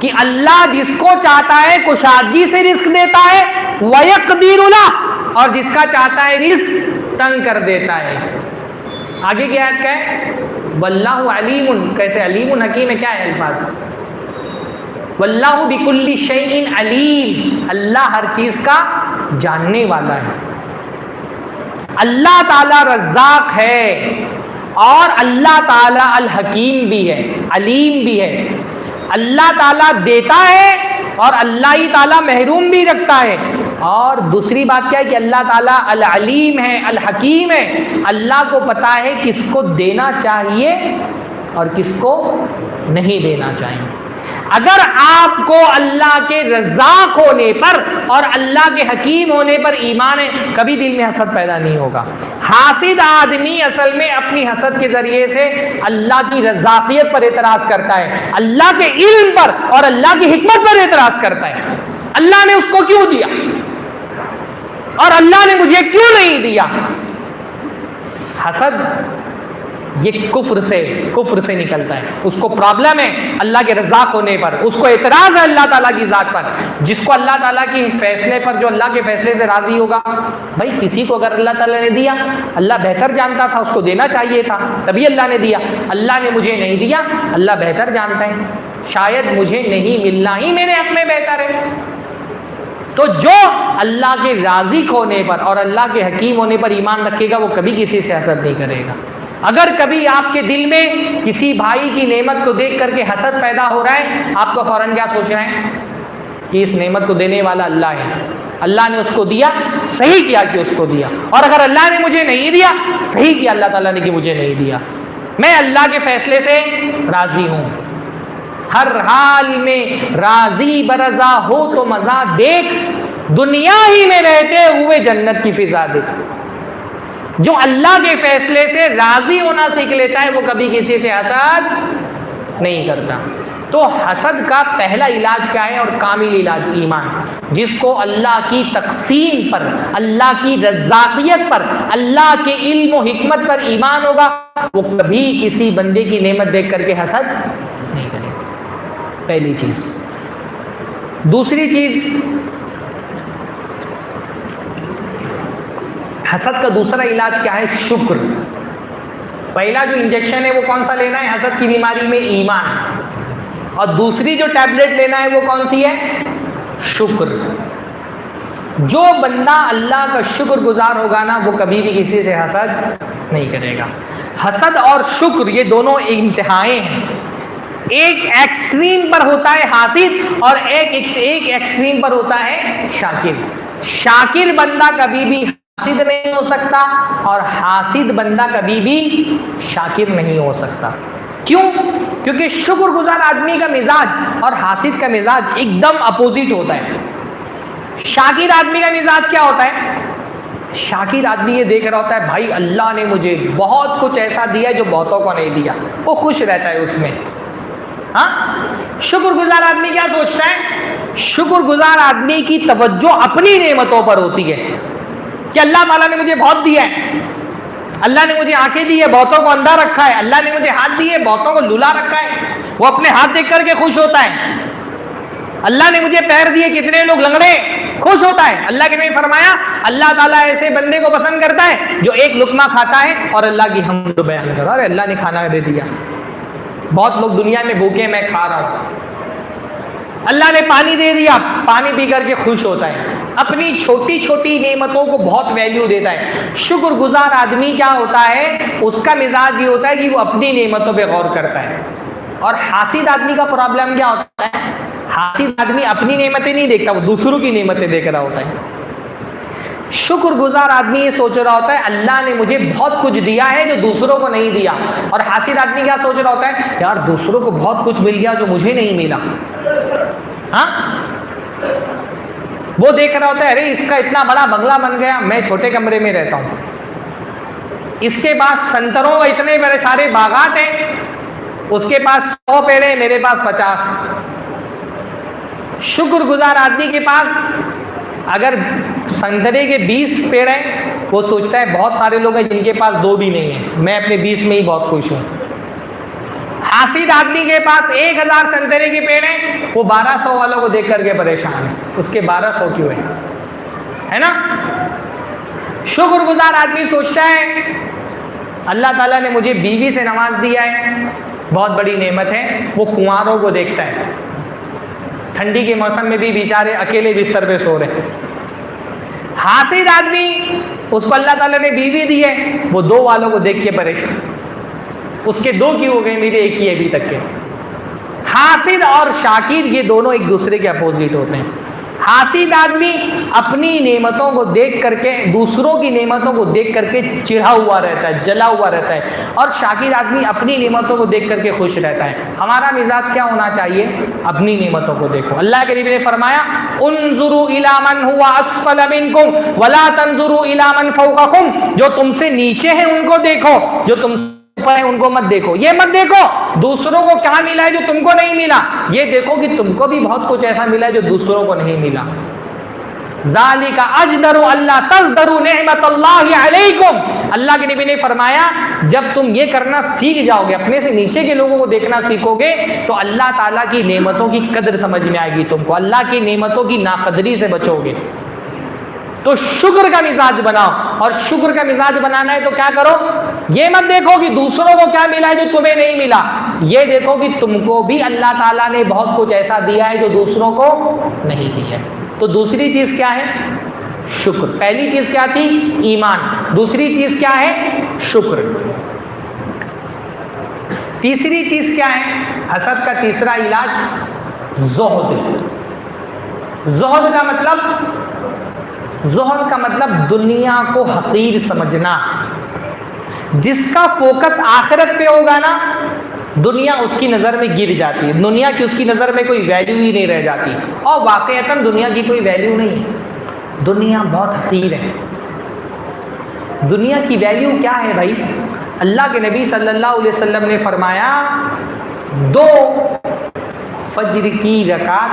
کہ اللہ جس کو چاہتا ہے کشادگی سے رزق دیتا ہے, ویقدر له, اور جس کا چاہتا ہے رزق تنگ کر دیتا ہے. آگے کی آیت کیا ہے؟ واللہ علیم. کیسے علیم حکیم ہے؟ کیا ہے الفاظ؟ واللہ بکل شیء علیم. اللہ ہر چیز کا جاننے والا ہے. اللہ تعالی رزاق ہے اور اللہ تعالی الحکیم بھی ہے, علیم بھی ہے. اللہ تعالیٰ دیتا ہے اور اللہ ہی تعالیٰ محروم بھی رکھتا ہے. اور دوسری بات کیا ہے کہ اللہ تعالیٰ العلیم ہے, الحکیم ہے. اللہ کو پتا ہے کس کو دینا چاہیے اور کس کو نہیں دینا چاہیے. اگر آپ کو اللہ کے رزاق ہونے پر اور اللہ کے حکیم ہونے پر ایمان ہے، کبھی دل میں حسد پیدا نہیں ہوگا۔ حاسد آدمی اصل میں اپنی حسد کے ذریعے سے اللہ کی رزاقیت پر اعتراض کرتا ہے، اللہ کے علم پر اور اللہ کی حکمت پر اعتراض کرتا ہے۔ اللہ نے اس کو کیوں دیا اور اللہ نے مجھے کیوں نہیں دیا؟ حسد یہ کفر سے نکلتا ہے، اس کو پرابلم ہے اللہ کے رزاق ہونے پر، اس کو اعتراض ہے اللہ تعالیٰ کی ذات پر۔ جس کو اللہ تعالیٰ کے فیصلے پر، جو اللہ کے فیصلے سے راضی ہوگا، بھائی کسی کو اگر اللہ تعالیٰ نے دیا، اللہ بہتر جانتا تھا، اس کو دینا چاہیے تھا، تبھی اللہ نے دیا۔ اللہ نے مجھے نہیں دیا، اللہ بہتر جانتا ہے، شاید مجھے نہیں ملنا ہی میرے حق میں بہتر ہے۔ تو جو اللہ کے رازق ہونے پر اور اللہ کے حکیم ہونے پر ایمان رکھے گا، وہ کبھی کسی سے حسد نہیں کرے گا۔ اگر کبھی آپ کے دل میں کسی بھائی کی نعمت کو دیکھ کر کے حسد پیدا ہو رہا ہے، آپ کو فوراً کیا سوچ رہے ہیں کہ اس نعمت کو دینے والا اللہ ہے، اللہ نے اس کو دیا، صحیح کیا کہ اس کو دیا، اور اگر اللہ نے مجھے نہیں دیا، صحیح کیا اللہ تعالیٰ نے کہ مجھے نہیں دیا۔ میں اللہ کے فیصلے سے راضی ہوں، ہر حال میں راضی برضا ہو تو مزہ دیکھ، دنیا ہی میں رہتے ہوئے جنت کی فضا دیکھ۔ جو اللہ کے فیصلے سے راضی ہونا سیکھ لیتا ہے، وہ کبھی کسی سے حسد نہیں کرتا۔ تو حسد کا پہلا علاج کیا ہے؟ اور کامل علاج ایمان۔ جس کو اللہ کی تقسیم پر، اللہ کی رزاقیت پر، اللہ کے علم و حکمت پر ایمان ہوگا، وہ کبھی کسی بندے کی نعمت دیکھ کر کے حسد نہیں کرے گا۔ پہلی چیز۔ دوسری چیز، حسد کا دوسرا علاج کیا ہے؟ شکر۔ پہلا جو انجیکشن ہے وہ کون سا لینا ہے حسد کی بیماری میں؟ ایمان۔ اور دوسری جو ٹیبلٹ لینا ہے وہ کون سی ہے؟ شکر۔ جو بندہ اللہ کا شکر گزار ہوگا نا، وہ کبھی بھی کسی سے حسد نہیں کرے گا۔ حسد اور شکر یہ دونوں انتہائیں ہیں۔ ایک ایکسٹریم پر ہوتا ہے حاسد اور ایک ایکسٹریم پر ہوتا ہے شاکر۔ شاکر بندہ کبھی بھی حاسد نہیں ہو سکتا اور حاسد بندہ کبھی بھی شاکر نہیں ہو سکتا۔ کیوں؟ کیونکہ شکر گزار آدمی کا مزاج اور حاسد کا مزاج ایک دم اپوزٹ ہوتا ہے۔ شاکر آدمی کا مزاج کیا ہوتا ہے؟ شاکر آدمی یہ دیکھ رہا ہوتا ہے بھائی اللہ نے مجھے بہت کچھ ایسا دیا جو بہتوں کو نہیں دیا، وہ خوش رہتا ہے اس میں۔ ہاں، شکر گزار آدمی کیا سوچتا ہے؟ شکر گزار آدمی کی توجہ اپنی نعمتوں پر ہوتی ہے کہ اللہ تعالیٰ نے مجھے بہت دیا ہے، اللہ نے مجھے آنکھیں دی ہے، بہتوں کو اندھا رکھا ہے، اللہ نے مجھے ہاتھ دیے، بہتوں کو لولا رکھا ہے، وہ اپنے ہاتھ دیکھ کر کے خوش ہوتا ہے۔ اللہ نے مجھے پیر دیے، کتنے لوگ لنگڑے، خوش ہوتا ہے۔ اللہ کے نبی فرمایا اللہ تعالیٰ ایسے بندے کو پسند کرتا ہے جو ایک لقمہ کھاتا ہے اور اللہ کی حمد بیان کرتا ہے، ارے اللہ نے کھانا دے دیا۔ بہت لوگ دنیا میں بھوکے، میں کھا رہا ہوں۔ اللہ نے پانی دے دیا، پانی پی کر کے خوش ہوتا ہے، اپنی چھوٹی چھوٹی نعمتوں کو بہت ویلیو دیتا ہے۔ شکر گزار آدمی کیا ہوتا ہے؟ اس کا مزاج یہ ہوتا ہے کہ وہ اپنی نعمتوں پہ غور کرتا ہے۔ اور حاسد آدمی کا پرابلم کیا ہوتا ہے؟ حاسد آدمی اپنی نعمتیں نہیں دیکھتا، وہ دوسروں کی نعمتیں دیکھ رہا ہوتا ہے۔ شکر گزار آدمی یہ سوچ رہا ہوتا ہے اللہ نے مجھے بہت کچھ دیا ہے جو دوسروں کو نہیں دیا، اور حاسد آدمی کیا سوچ رہا ہوتا ہے؟ یار دوسروں کو بہت کچھ مل گیا جو مجھے نہیں ملا۔ ہاں، وہ دیکھ رہا ہوتا ہے ارے اس کا اتنا بڑا بنگلہ بن گیا، میں چھوٹے کمرے میں رہتا ہوں، اس کے پاس سنتروں کے اتنے بڑے سارے باغات ہیں، اس کے پاس 100 پیڑ ہیں، میرے پاس 50۔ شکر گزار آدمی کے پاس اگر سنترے کے 20 پیڑ ہیں، وہ سوچتا ہے بہت سارے لوگ ہیں جن کے پاس 2 بھی نہیں ہیں، میں اپنے 20 میں ہی بہت خوش ہوں۔ حاسد آدمی کے پاس 1000 سنترے کے پیڑ ہیں، وہ 1200 والوں کو دیکھ کر کے پریشان ہے، اس کے 1200 کیوں ہے نا؟ شکر گزار آدمی سوچتا ہے اللہ تعالیٰ نے مجھے بیوی سے نواز دیا ہے، بہت بڑی نعمت ہے، وہ کنواروں کو دیکھتا ہے، ٹھنڈی کے موسم میں بھی بیچارے اکیلے بستر پہ سو رہے۔ حاسد آدمی اس کو اللہ تعالیٰ نے بیوی دی ہے، وہ 2 والوں کو دیکھ کے پریشان، اس کے 2 کیوں ہو گئے، میرے 1 ہی ابھی تک کے۔ حاسد اور شاکر یہ دونوں ایک دوسرے کے اپوزٹ ہوتے ہیں۔ حاسد آدمی اپنی نعمتوں کو دیکھ کر کے، دوسروں کی نعمتوں کو دیکھ کر کے چڑھا ہوا رہتا ہے، جلا ہوا رہتا ہے، اور شاکر آدمی اپنی نعمتوں کو دیکھ کر کے خوش رہتا ہے۔ ہمارا مزاج کیا ہونا چاہیے؟ اپنی نعمتوں کو دیکھو۔ اللہ کے نبی نے فرمایا انظروا الی من هو اسفل منکم ولا تنظروا الی من فوقکم، جو تم سے نیچے ہیں ان کو دیکھو، جو تم سے اوپر ہیں ان کو مت دیکھو۔ یہ مت دیکھو دوسروں کو کیا ملا ہے جو تم کو نہیں ملا، یہ دیکھو کہ تم کو بھی بہت کچھ ایسا ملا ہے جو دوسروں کو نہیں ملا۔ ذالک اجدر اللہ تزدروا نعمت اللہ علیکم، اللہ کے نبی نے فرمایا جب تم یہ کرنا سیکھ جاؤ گے، اپنے سے نیچے کے لوگوں کو دیکھنا سیکھو گے، تو اللہ تعالیٰ کی نعمتوں کی قدر سمجھ میں آئے گی تم کو، اللہ کی نعمتوں کی ناقدری سے بچو گے۔ تو شکر کا مزاج بناؤ، اور شکر کا مزاج بنانا ہے تو کیا کرو؟ یہ مت دیکھو کہ دوسروں کو کیا ملا ہے جو تمہیں نہیں ملا، یہ دیکھو کہ تم کو بھی اللہ تعالیٰ نے بہت کچھ ایسا دیا ہے جو دوسروں کو نہیں دیا ہے۔ تو دوسری چیز کیا ہے؟ شکر۔ پہلی چیز کیا تھی؟ ایمان۔ دوسری چیز کیا ہے؟ شکر۔ تیسری چیز کیا ہے؟ حسد کا تیسرا علاج زہد۔ زہد کا مطلب دنیا کو حقیر سمجھنا۔ جس کا فوکس آخرت پہ ہوگا نا، دنیا اس کی نظر میں گر جاتی ہے، دنیا کی اس کی نظر میں کوئی ویلیو ہی نہیں رہ جاتی، اور واقعتاً دنیا کی کوئی ویلیو نہیں ہے، دنیا بہت حقیر ہے۔ دنیا کی ویلیو کیا ہے بھائی؟ اللہ کے نبی صلی اللہ علیہ وسلم نے فرمایا 2 فجر کی رکعت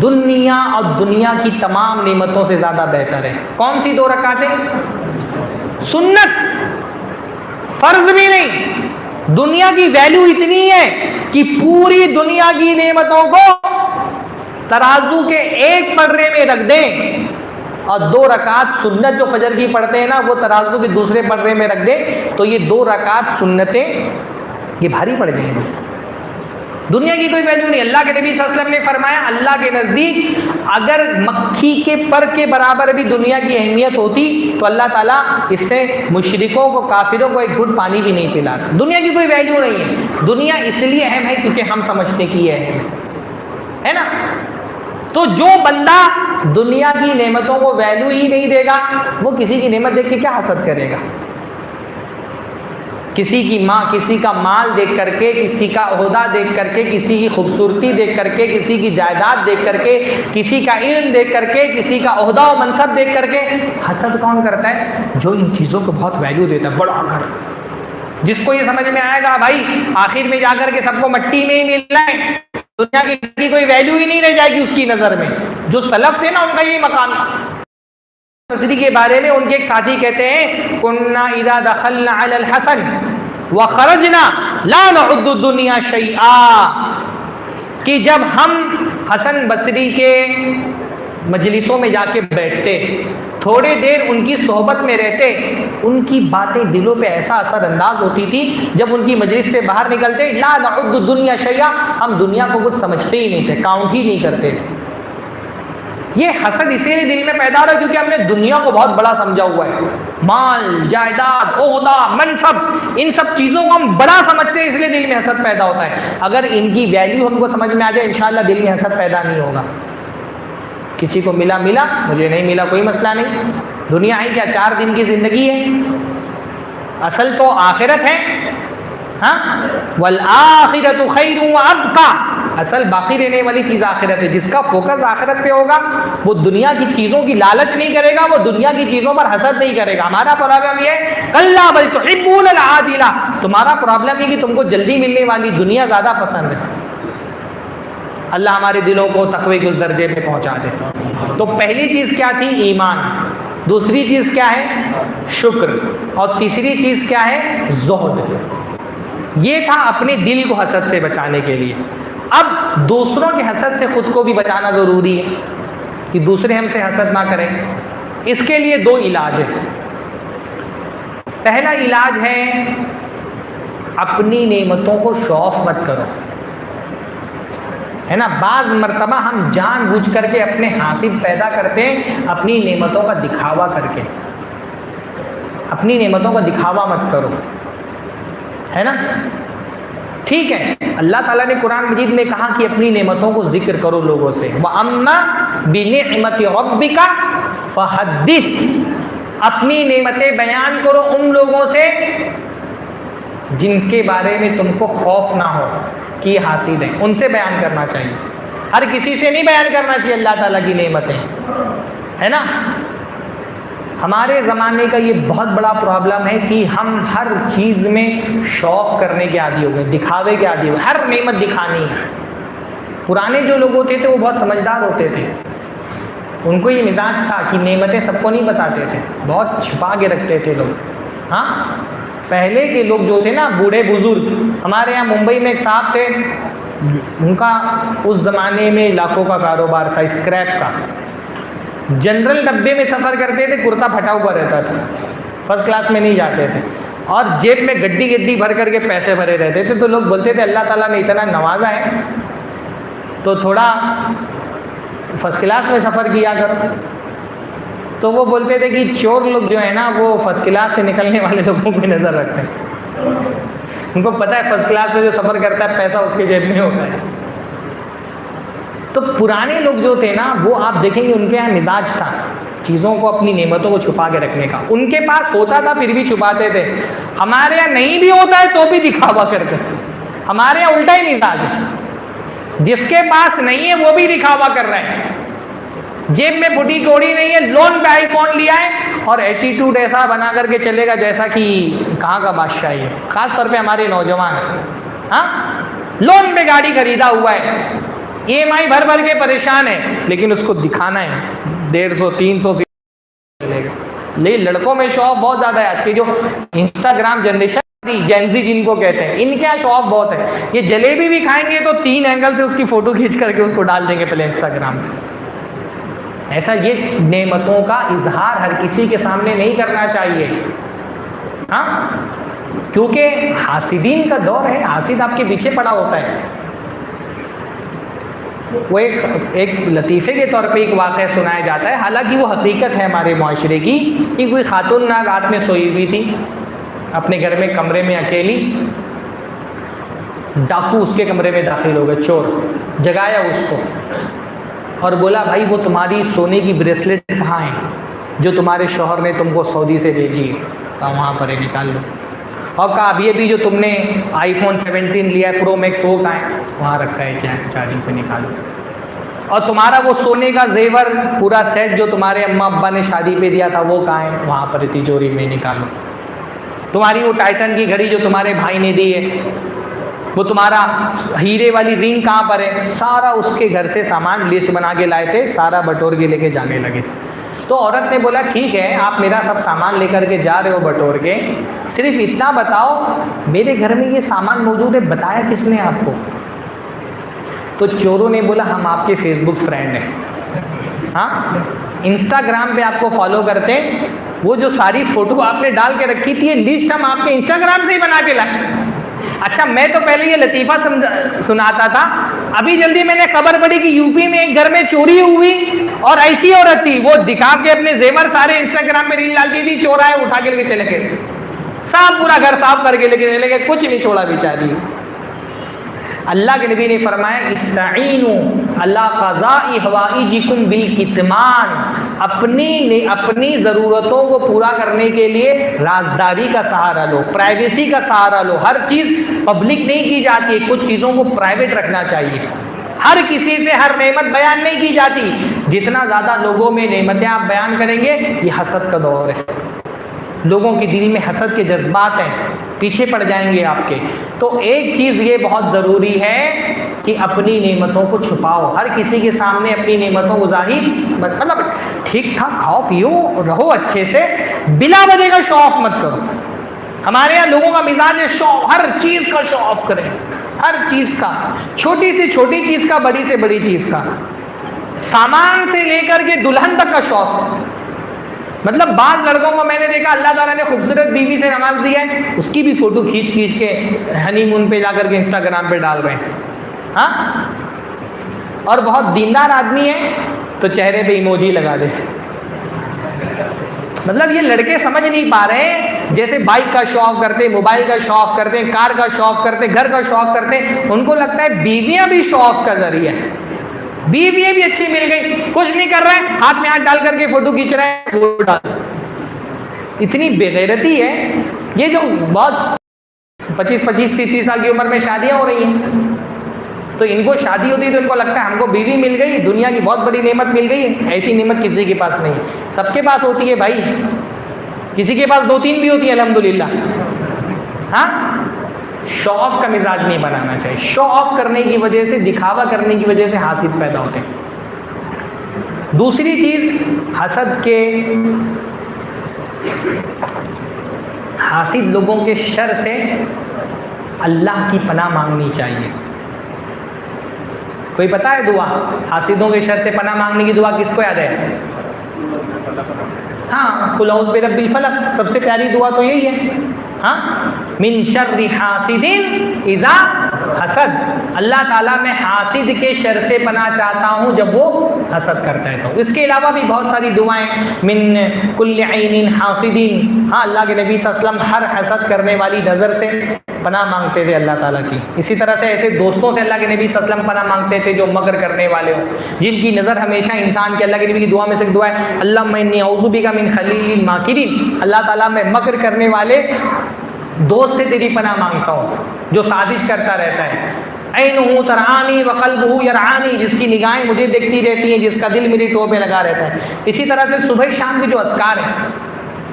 دنیا اور دنیا کی تمام نعمتوں سے زیادہ بہتر ہے۔ کون سی 2 رکعتیں؟ سنت، فرض بھی نہیں۔ دنیا کی ویلیو اتنی ہے کہ پوری دنیا کی نعمتوں کو ترازو کے ایک پلڑے میں رکھ دیں، اور 2 رکعت سنت جو فجر کی پڑھتے ہیں نا، وہ ترازو کے دوسرے پلڑے میں رکھ دیں، تو یہ 2 رکعت سنتیں یہ بھاری پڑ جائیں گی۔ دنیا کی کوئی ویلیو نہیں۔ اللہ کے نبی صلی اللہ علیہ وسلم نے فرمایا اللہ کے نزدیک اگر مکھی کے پر کے برابر بھی دنیا کی اہمیت ہوتی تو اللہ تعالیٰ اس سے مشرکوں کو، کافروں کو ایک گھٹ پانی بھی نہیں پلاتا۔ دنیا کی کوئی ویلیو نہیں ہے۔ دنیا اس لیے اہم ہے کیونکہ ہم سمجھتے کہ یہ اہم ہے نا۔ تو جو بندہ دنیا کی نعمتوں کو ویلیو ہی نہیں دے گا، وہ کسی کی نعمت دیکھ کے کیا حسد کرے گا؟ کسی کی ماں، کسی کا مال دیکھ کر کے، کسی کا عہدہ دیکھ کر کے، کسی کی خوبصورتی دیکھ کر کے، کسی کی جائیداد دیکھ کر کے، کسی کا علم دیکھ کر کے، کسی کا عہدہ و منصب دیکھ کر کے حسد کون کرتا ہے؟ جو ان چیزوں کو بہت ویلیو دیتا ہے، بڑا گھر۔ جس کو یہ سمجھ میں آئے گا بھائی آخر میں جا کر کے سب کو مٹی میں ہی ملنا ہے، دنیا کی کوئی ویلیو ہی نہیں رہ جائے گی اس کی نظر میں۔ جو سلف تھے نا ان کا یہی مقام بصری کے بارے میں ان کے ایک ساتھی کہتے ہیں کننا اذا دخلنا علی الحسن وخرجنا لا نعد الدنیا شیئا، کہ جب ہم حسن بصری کے مجلسوں میں جا کے بیٹھتے، تھوڑے دیر ان کی صحبت میں رہتے، ان کی باتیں دلوں پہ ایسا اثر انداز ہوتی تھی، جب ان کی مجلس سے باہر نکلتے لا نعد الدنیا شیئا، ہم دنیا کو کچھ سمجھتے ہی نہیں تھے، کاؤنٹ ہی نہیں کرتے تھے۔ یہ حسد اسی لیے دل میں پیدا ہو رہا ہے کیونکہ ہم نے دنیا کو بہت بڑا سمجھا ہوا ہے، مال، جائیداد، عہدہ، منصب، ان سب چیزوں کو ہم بڑا سمجھتے ہیں، اس لیے دل میں حسد پیدا ہوتا ہے۔ اگر ان کی ویلیو ہم کو سمجھ میں آ جائے انشاءاللہ دل میں حسد پیدا نہیں ہوگا۔ کسی کو ملا ملا، مجھے نہیں ملا کوئی مسئلہ نہیں، دنیا ہے کیا 4 دن کی زندگی ہے، اصل تو آخرت ہے، ہاں والآخرۃ خیر وابقیٰ، اصل باقی رہنے والی چیز آخرت ہے۔ جس کا فوکس آخرت پہ ہوگا وہ دنیا کی چیزوں کی لالچ نہیں کرے گا، وہ دنیا کی چیزوں پر حسد نہیں کرے گا۔ ہمارا پرابلم یہ ہے کلا بل تحبون العاجلہ، تمہارا پرابلم یہ کہ تم کو جلدی ملنے والی دنیا زیادہ پسند ہے۔ اللہ ہمارے دلوں کو تقوی کے اس درجے پہ پہنچا دے۔ تو پہلی چیز کیا تھی؟ ایمان۔ دوسری چیز کیا ہے؟ شکر۔ اور تیسری چیز کیا ہے؟ زہد۔ یہ تھا اپنے دل کو حسد سے بچانے کے لیے۔ اب دوسروں کے حسد سے خود کو بھی بچانا ضروری ہے کہ دوسرے ہم سے حسد نہ کریں۔ اس کے لیے 2 علاج ہیں۔ پہلا علاج ہے اپنی نعمتوں کو شو آف مت کرو، ہے نا۔ بعض مرتبہ ہم جان بوجھ کر کے اپنے حاسد پیدا کرتے ہیں اپنی نعمتوں کا دکھاوا کر کے۔ اپنی نعمتوں کا دکھاوا مت کرو، ہے نا۔ ٹھیک ہے، اللہ تعالیٰ نے قرآن مجید میں کہا کہ اپنی نعمتوں کو ذکر کرو لوگوں سے، وَأَمَّا بِنِعْمَةِ رَبِّكَ فَحَدِّثْ، اپنی نعمتیں بیان کرو ان لوگوں سے جن کے بارے میں تم کو خوف نہ ہو کہ یہ حاسد ہیں، ان سے بیان کرنا چاہیے، ہر کسی سے نہیں بیان کرنا چاہیے اللہ تعالیٰ کی نعمتیں، ہے نا۔ ہمارے زمانے کا یہ بہت بڑا پرابلم ہے کہ ہم ہر چیز میں شوق کرنے کے عادی ہو گئے، دکھاوے کے عادی ہو گئے، ہر نعمت دکھانی ہے۔ پرانے جو لوگ ہوتے تھے وہ بہت سمجھدار ہوتے تھے، ان کو یہ مزاج تھا کہ نعمتیں سب کو نہیں بتاتے تھے، بہت چھپا کے رکھتے تھے لوگ۔ ہاں، پہلے کے لوگ جو تھے نا، بوڑھے بزرگ، ہمارے یہاں ممبئی میں ایک صاحب تھے، ان کا اس زمانے میں لاکھوں کا کاروبار تھا اسکریپ کا، جنرل ڈبے میں سفر کرتے تھے، کرتا پھٹا ہوا رہتا تھا، فرسٹ کلاس میں نہیں جاتے تھے، اور جیب میں گڈی بھر کر کے پیسے بھرے رہتے تھے۔ تو لوگ بولتے تھے اللہ تعالیٰ نے اتنا نوازا ہے تو تھوڑا فرسٹ کلاس میں سفر کیا کرو۔ تو وہ بولتے تھے کہ چور لوگ جو ہے نا وہ فرسٹ کلاس سے نکلنے والے لوگوں پہ نظر رکھتے ہیں، ان کو پتہ ہے فرسٹ کلاس میں جو سفر کرتا ہے پیسہ اس کے جیب میں ہوتا ہے۔ تو پرانے لوگ جو تھے نا، وہ آپ دیکھیں گے ان کے یہاں مزاج تھا چیزوں کو، اپنی نعمتوں کو چھپا کے رکھنے کا۔ ان کے پاس ہوتا تھا پھر بھی چھپاتے تھے، ہمارے یہاں نہیں بھی ہوتا ہے تو بھی دکھاوا کرتے ہیں۔ ہمارے یہاں الٹا ہی مزاج ہے، جس کے پاس نہیں ہے وہ بھی دکھاوا کر رہے ہیں، جیب میں بڑی کوڑی نہیں ہے، لون پہ آئی فون لیا ہے اور ایٹیٹیوڈ ایسا بنا کر کے چلے گا جیسا کہ کہاں کا بادشاہ ہے۔ خاص طور پہ ہمارے نوجوان، ہاں، لون پہ گاڑی خریدا ہوا ہے، ای ایم آئی بھر بھر کے پریشان ہے، لیکن اس کو دکھانا ہے 150 300 سے چلے گا۔ لیکن لڑکوں میں شوق بہت زیادہ ہے، آج کی جو انسٹاگرام جنریشن جینزی جن کو کہتے ہیں، ان کے یہاں شوق بہت ہے، یہ جلیبی بھی کھائیں گے تو 3 اینگل سے اس کی فوٹو کھینچ کر کے اس کو ڈال دیں گے پہلے انسٹاگرام پہ۔ ایسا یہ نعمتوں کا اظہار ہر کسی کے سامنے نہیں کرنا چاہیے، ہاں، کیونکہ حاسدین کا دور ہے، حاسد آپ کے پیچھے پڑا ہوتا ہے۔ وہ ایک لطیفے کے طور پہ ایک واقعہ سنایا جاتا ہے، حالانکہ وہ حقیقت ہے ہمارے معاشرے کی، کہ کوئی خاتون نا رات میں سوئی ہوئی تھی اپنے گھر میں کمرے میں اکیلی، ڈاکو اس کے کمرے میں داخل ہو گئے، چور جگایا اس کو اور بولا بھائی وہ تمہاری سونے کی بریسلیٹ کہاں ہے جو تمہارے شوہر نے تم کو سعودی سے بھیجی ہے؟ کہا وہاں پر ہے، نکال لو۔ اور کہا اب یہ بھی جو تم نے آئی فون 17 لیا ہے پرو میکس وہ کہاں ہے؟ وہاں رکھا ہے چارجنگ پہ، نکالو۔ اور تمہارا وہ سونے کا زیور پورا سیٹ جو تمہارے اماں ابا نے شادی پہ دیا تھا وہ کہاں ہے؟ وہاں پر تجوری میں، نکالو۔ تمہاری وہ ٹائٹن کی گھڑی جو تمہارے بھائی نے دی ہے، وہ تمہارا ہیرے والی رنگ کہاں پر ہے؟ سارا اس کے گھر سے سامان لسٹ بنا کے لائے تھے، سارا بٹور کے لے کے جانے لگے۔ تو عورت نے بولا ٹھیک ہے آپ میرا سب سامان لے کر کے جا رہے ہو بٹور کے، صرف اتنا بتاؤ میرے گھر میں یہ سامان موجود ہے، بتایا کس نے آپ کو؟ تو چوروں نے بولا ہم آپ کے فیس بک فرینڈ ہیں، ہاں، انسٹاگرام پہ آپ کو فالو کرتے ہیں، وہ جو ساری فوٹو آپ نے ڈال کے رکھی تھی یہ لسٹ ہم آپ کے انسٹاگرام سے ہی بنا کے لائے۔ اچھا میں تو پہلے یہ لطیفہ سناتا تھا، ابھی جلدی میں نے خبر پڑی کہ یو پی میں ایک گھر میں چوری ہوئی اور ایسی عورت تھی وہ دکھا کے اپنے زیور سارے انسٹاگرام پہ ریل ڈالتی تھی، چور آئے اٹھا کے لے کے چلے گئے، سب پورا گھر صاف کر کے لے کے چلے گئے، کچھ نہیں چھوڑا بیچاری۔ اللہ کے نبی نے فرمایا استعینوا علی قضاء حوائجکم بالکتمان، اپنی ضرورتوں کو پورا کرنے کے لیے رازداری کا سہارا لو، پرائیویسی کا سہارا لو۔ ہر چیز پبلک نہیں کی جاتی، کچھ چیزوں کو پرائیویٹ رکھنا چاہیے، ہر کسی سے ہر نعمت بیان نہیں کی جاتی۔ جتنا زیادہ لوگوں میں نعمتیں آپ بیان کریں گے، یہ حسد کا دور ہے، لوگوں کے دل میں حسد کے جذبات ہیں، پیچھے پڑ جائیں گے آپ کے۔ تو ایک چیز یہ بہت ضروری ہے کہ اپنی نعمتوں کو چھپاؤ، ہر کسی کے سامنے اپنی نعمتوں کو ظاہر، مطلب ٹھیک ٹھاک کھاؤ پیو رہو اچھے سے، بلا وجہ کا شو آف مت کرو۔ ہمارے یہاں لوگوں کا مزاج ہے شو، ہر چیز کا شو آف کریں، ہر چیز کا، چھوٹی سے چھوٹی چیز کا، بڑی سے بڑی چیز کا، سامان سے لے کر کے دلہن تک کا شو آف۔ مطلب بعض لڑکوں کو میں نے دیکھا اللہ تعالیٰ نے خوبصورت بیوی سے نواز دیا ہے، اس کی بھی فوٹو کھینچ کے ہنی مون پہ جا کر کے انسٹاگرام پہ ڈال رہے ہیں، ہاں، اور بہت دیندار آدمی ہے تو چہرے پہ ایموجی لگا دے۔ مطلب یہ لڑکے سمجھ نہیں پا رہے ہیں جیسے بائک کا شو آف کرتے ہیں، موبائل کا شو آف کرتے ہیں، کار کا شو آف کرتے ہیں، گھر کا شو آف کرتے ہیں، ان کو لگتا ہے بیویاں بھی شو آف کا ذریعہ ہے، بیویاں بھی اچھی مل گئی، کچھ نہیں کر رہا ہے، ہاتھ میں ہاتھ ڈال کر کے فوٹو کھینچ رہا ہے، وہ ڈال۔ اتنی بےغیرتی ہے یہ، جو بہت 25 30 سال کی عمر میں شادیاں ہو رہی ہیں، تو ان کو شادی ہوتی ہے تو ان کو لگتا ہے ہم کو بیوی مل گئی، دنیا کی بہت بڑی نعمت مل گئی۔ ایسی نعمت کسی کے پاس نہیں، سب کے پاس ہوتی ہے بھائی، کسی کے پاس 2 3 بھی ہوتی ہے الحمدللہ۔ ہاں، شو آف کا مزاج نہیں بنانا چاہیے، شو آف کرنے کی وجہ سے، دکھاوا کرنے کی وجہ سے حاسد پیدا ہوتے ہیں۔ دوسری چیز، حسد کے، حاسد لوگوں کے شر سے اللہ کی پناہ مانگنی چاہیے۔ کوئی پتا ہے دعا حاسدوں کے شر سے پناہ مانگنے کی دعا کس کو یاد ہے؟ ہاں، قل اعوذ برب الفلق، سب سے پیاری دعا تو یہی ہے۔ ہاں، من شر حاسد اذا حسد، اللہ تعالیٰ میں حاسد کے شر سے پناہ چاہتا ہوں جب وہ حسد کرتا ہے تو۔ اس کے علاوہ بھی بہت ساری دعائیں، من کل عین حاسد، ہاں اللہ کے نبی صلی اللہ علیہ وسلم ہر حسد کرنے والی نظر سے پناہ مانگتے تھے اللہ تعالیٰ کی۔ اسی طرح سے ایسے دوستوں سے اللہ کے نبی صلی اللہ علیہ وسلم پناہ مانگتے تھے جو مکر کرنے والے ہوں، جن کی نظر ہمیشہ انسان کے، اللہ کے نبی کی دعا میں سے ایک دعا ہے، اللہم انی اعوذ بک من خلیل الماکرین، اللہ تعالیٰ میں مکر کرنے والے دوست سے تیری پناہ مانگتا ہوں جو سازش کرتا رہتا ہے۔ عینہ ترعانی وقلبہ یرعانی، جس کی نگاہیں مجھے دیکھتی رہتی ہیں، جس کا دل میری ٹو پہ لگا رہتا ہے۔ اسی طرح سے صبح شام کے جو اذکار ہیں،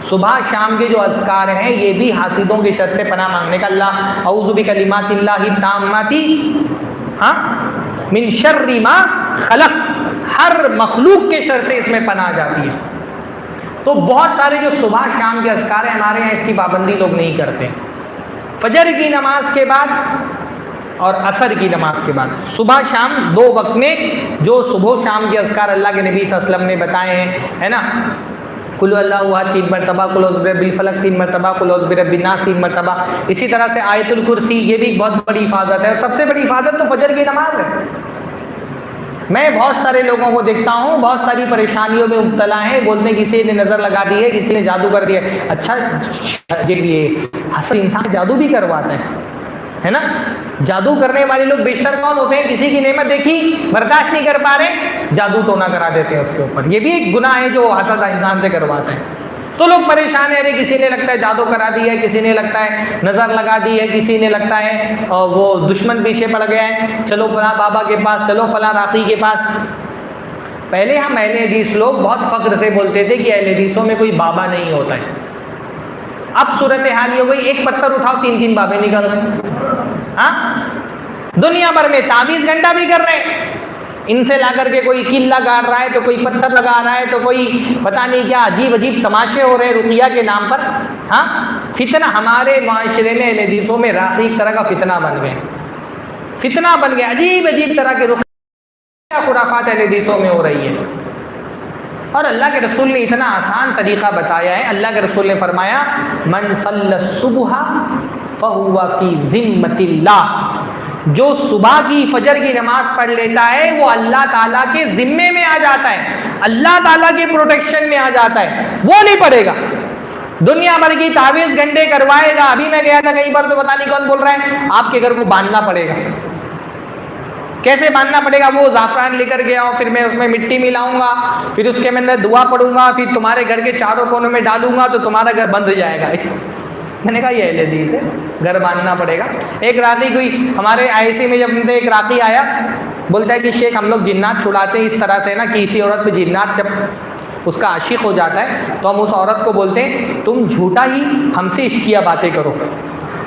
صبح شام کے جو اذکار ہیں، یہ بھی حاسدوں کے شر سے پناہ مانگنے کا، اللہ اعوذ بکلمات اللہ التامات ہاں من شر ما خلق، ہر مخلوق کے شر سے اس میں پناہ جاتی ہے۔ تو بہت سارے جو صبح شام کے اذکار ہیں ہمارے یہاں، اس کی پابندی لوگ نہیں کرتے۔ فجر کی نماز کے بعد اور عصر کی نماز کے بعد، صبح شام 2 وقت میں جو صبح و شام کے اذکار اللہ کے نبی صلی اللہ علیہ وسلم نے بتائے ہیں، ہے نا، قل اللہ احد 3 مرتبہ، قل اعوذ برب الفلق 3 مرتبہ، قل اعوذ برب الناس 3 مرتبہ، اسی طرح سے آیت الکرسی، یہ بھی بہت بڑی حفاظت ہے، اور سب سے بڑی حفاظت تو فجر کی نماز ہے۔ میں بہت سارے لوگوں کو دیکھتا ہوں بہت ساری پریشانیوں میں مبتلا ہیں، بولتے ہیں کسی نے نظر لگا دی ہے، کسی نے جادو کر دیا ہے۔ اچھا، یہ حسد انسان جادو بھی کرواتا ہے نا، جادو کرنے والے لوگ بیشتر کون ہوتے ہیں؟ کسی کی نعمت دیکھی برداشت نہیں کر پا رہے، جادو ٹونا کرا دیتے ہیں اس کے اوپر۔ یہ بھی ایک گناہ ہے جو حسد انسان سے کرواتا ہے۔ تو لوگ پریشان ہیں، ارے کسی نے لگتا ہے جادو کرا دی ہے، کسی نے لگتا ہے نظر لگا دی ہے، کسی نے لگتا ہے وہ دشمن پیچھے پڑ گیا ہے، چلو فلاں بابا کے پاس، چلو فلاں راقی کے پاس۔ پہلے ہم اہل حدیث لوگ بہت فخر سے بولتے تھے کہ اہل حدیثوں میں کوئی بابا نہیں ہوتا ہے۔ اب صورتحال یہ ہو گئی، ایک پتھر اٹھاؤ 3 بابے نکل گئے۔ ہاں، دنیا بھر میں تعویذ گھنٹا بھی کر رہے ہیں، ان سے لا کر کے کوئی قلعہ گاڑ رہا ہے، تو کوئی پتھر لگا رہا ہے، تو کوئی پتہ نہیں کیا عجیب عجیب تماشے ہو رہے ہیں رقیہ کے نام پر۔ ہاں، فتنہ ہمارے معاشرے میں اہل حدیثوں میں راقی ایک طرح کا فتنہ بن گئے، فتنہ بن گئے، عجیب عجیب طرح کے رقیہ خرافات اہل حدیثوں میں ہو رہی ہے۔ اور اللہ کے رسول نے اتنا آسان طریقہ بتایا ہے، اللہ کے رسول نے فرمایا من صلی الصبح فہو فی ذمۃ اللہ، جو صبح کی فجر کی نماز پڑھ لیتا ہے وہ اللہ تعالیٰ کے ذمے میں آ جاتا ہے، اللہ تعالیٰ کے پروٹیکشن میں آ جاتا ہے، وہ نہیں پڑھے گا، دنیا بھر کی تعویذ گھنٹے کروائے گا۔ ابھی میں گیا تھا کہیں پر تو پتہ نہیں کون بول رہا ہے آپ کے گھر کو باندھنا پڑے گا۔ کیسے باندھنا پڑے گا؟ وہ زعفران لے کر گیا ہوں، پھر میں اس میں مٹی ملاؤں گا، پھر اس کے اندر دعا پڑھوں گا، پھر تمہارے گھر کے چاروں کونوں میں ڈالوں گا تو تمہارا گھر بند جائے گا۔ میں نے کہا یہ اہل حدیث ہے، گھر باندھنا پڑے گا۔ ایک راقی کوئی ہمارے IIC میں جب ایک راقی آیا، بولتا ہے کہ شیخ ہم لوگ جنات چھڑاتے ہیں اس طرح سے نا کہ کسی عورت پہ جنات جب اس کا عاشق ہو جاتا ہے تو ہم اس عورت کو بولتے ہیں تم جھوٹا ہی ہم سے عشقیہ باتیں کرو،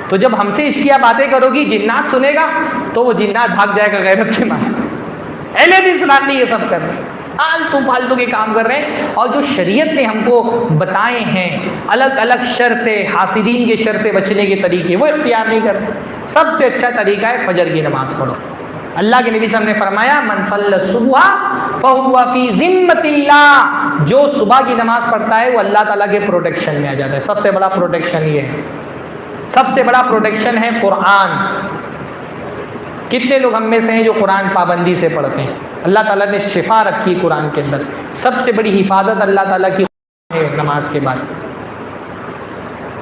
تو جب ہم سے عشقیہ باتیں کرو گی جنات سنے گا تو وہ جنات بھاگ جائے گا غیرت کے مارے۔ اہل حدیث راقی یہ سب کر رہے ہیں، فالتو کے کام کر رہے ہیں، اور جو شریعت نے ہم کو بتائے ہیں الگ الگ شر سے، حاسدین کے شر سے بچنے کے طریقے، وہ اختیار نہیں کر رہے۔ سب سے اچھا طریقہ ہے فجر کی نماز پڑھو۔ اللہ کے نبی صلی اللہ علیہ وسلم نے فرمایا من صلی الصبح فہو فی ذمۃ اللہ، جو صبح کی نماز پڑھتا ہے وہ اللہ تعالیٰ کے پروٹیکشن میں آ جاتا ہے۔ سب سے بڑا پروٹیکشن یہ ہے، سب سے بڑا پروٹیکشن ہے قرآن۔ کتنے لوگ ہم میں سے ہیں جو قرآن پابندی سے پڑھتے ہیں؟ اللہ تعالیٰ نے شفا رکھی قرآن کے اندر، سب سے بڑی حفاظت اللہ تعالیٰ کی ہے نماز کے بعد۔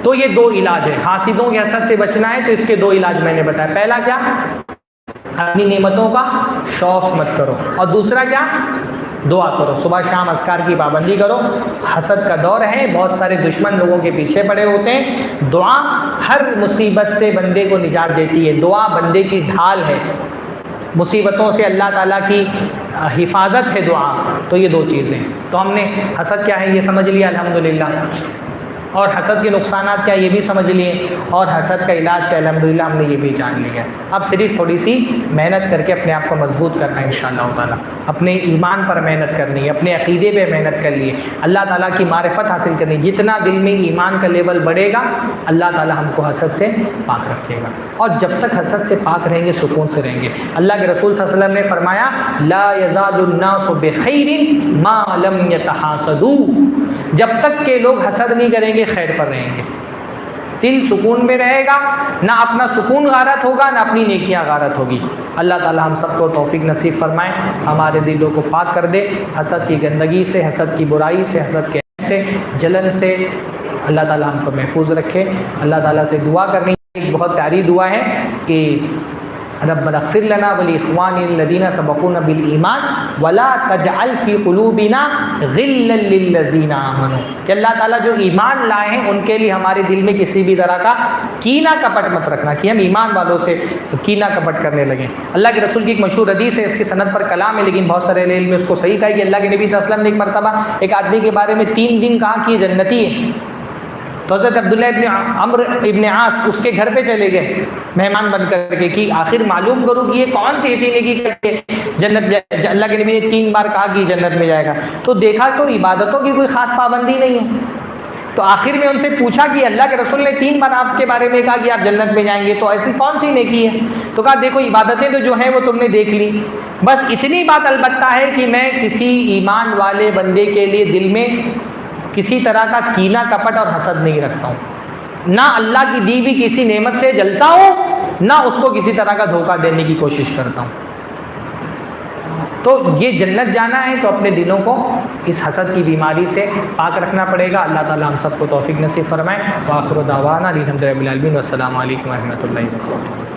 تو یہ دو علاج ہے، حاسدوں کے حسد سے بچنا ہے تو اس کے دو علاج میں نے بتایا. پہلا کیا؟ اپنی نعمتوں کا شوق مت کرو، اور دوسرا کیا؟ دعا کرو، صبح شام اذکار کی پابندی کرو. حسد کا دور ہے، بہت سارے دشمن لوگوں کے پیچھے پڑے ہوتے ہیں. دعا ہر مصیبت سے بندے کو نجات دیتی ہے، دعا بندے کی ڈھال ہے، مصیبتوں سے اللہ تعالیٰ کی حفاظت ہے دعا. تو یہ دو چیزیں، تو ہم نے حسد کیا ہے یہ سمجھ لیا الحمدللہ، اور حسد کے نقصانات کیا یہ بھی سمجھ لیے، اور حسد کا علاج کیا الحمدللہ ہم نے یہ بھی جان لیا. اب صرف تھوڑی سی محنت کر کے اپنے آپ کو مضبوط کرنا ہے انشاءاللہ تعالیٰ، اپنے ایمان پر محنت کرنی ہے، اپنے عقیدے پہ محنت کر لیے، اللہ تعالیٰ کی معرفت حاصل کرنی. جتنا دل میں ایمان کا لیول بڑھے گا اللہ تعالیٰ ہم کو حسد سے پاک رکھے گا، اور جب تک حسد سے پاک رہیں گے سکون سے رہیں گے. اللہ کے رسول صلی اللہ علیہ وسلم نے فرمایا لا یزال الناس بخیر ما لم یتحاسدوا، جب تک کہ لوگ حسد نہیں کریں گے خیر پر رہیں گے. دل سکون میں رہے گا، نہ اپنا سکون غارت ہوگا نہ اپنی نیکیاں غارت ہوگی. اللہ تعالی ہم سب کو توفیق نصیب فرمائے، ہمارے دلوں کو پاک کر دے حسد کی گندگی سے، حسد کی برائی سے، حسد کے سے، جلن سے. اللہ تعالی ہم کو محفوظ رکھے. اللہ تعالیٰ سے دعا کرنی، ایک بہت پیاری دعا ہے کہ ربنا اغفر لنا ولاخواننا الذین سبقونا بالایمان ولا تجعل فی قلوبنا غلا للذین آمنوا، کہ اللہ تعالیٰ جو ایمان لائے ہیں ان کے لیے ہمارے دل میں کسی بھی طرح کا کینہ کپٹ مت رکھنا کہ ہم ایمان والوں سے کینہ کپٹ کرنے لگیں. اللہ کے رسول کی ایک مشہور حدیث ہے، اس کی سند پر کلام ہے لیکن بہت سارے علم میں اس کو صحیح کہا کہ اللہ کے نبی صلی اللہ علیہ وسلم نے ایک مرتبہ ایک آدمی کے بارے میں 3 دن کہا کہ یہ جنتی ہے. تو حضرت عبداللہ ابن عمرو ابن عاص اس کے گھر پہ چلے گئے مہمان بن کر کے کہ آخر معلوم کرو کہ یہ کون سی ایسی نیکی کر کے جنت. اللہ کے نبی نے 3 بار کہا کہ جنت میں جائے گا، تو دیکھا تو عبادتوں کی کوئی خاص پابندی نہیں ہے. تو آخر میں ان سے پوچھا کہ اللہ کے رسول نے 3 بار آپ کے بارے میں کہا کہ آپ جنت میں جائیں گے، تو ایسی کون سی نیکی ہے؟ تو کہا دیکھو عبادتیں تو جو ہیں وہ تم نے دیکھ لی، بس اتنی بات البتہ ہے کہ میں کسی ایمان والے بندے کے لیے دل میں کسی طرح کا کینہ کپٹ اور حسد نہیں رکھتا ہوں، نہ اللہ کی دی بھی کسی نعمت سے جلتا ہوں نہ اس کو کسی طرح کا دھوکہ دینے کی کوشش کرتا ہوں. تو یہ جنت جانا ہے تو اپنے دلوں کو اس حسد کی بیماری سے پاک رکھنا پڑے گا. اللہ تعالی ہم سب کو توفیق نصیب فرمائے. وآخر دعوانا الحمد للہ رب العالمین، والسلام علیکم ورحمۃ اللہ وبرکاتہ.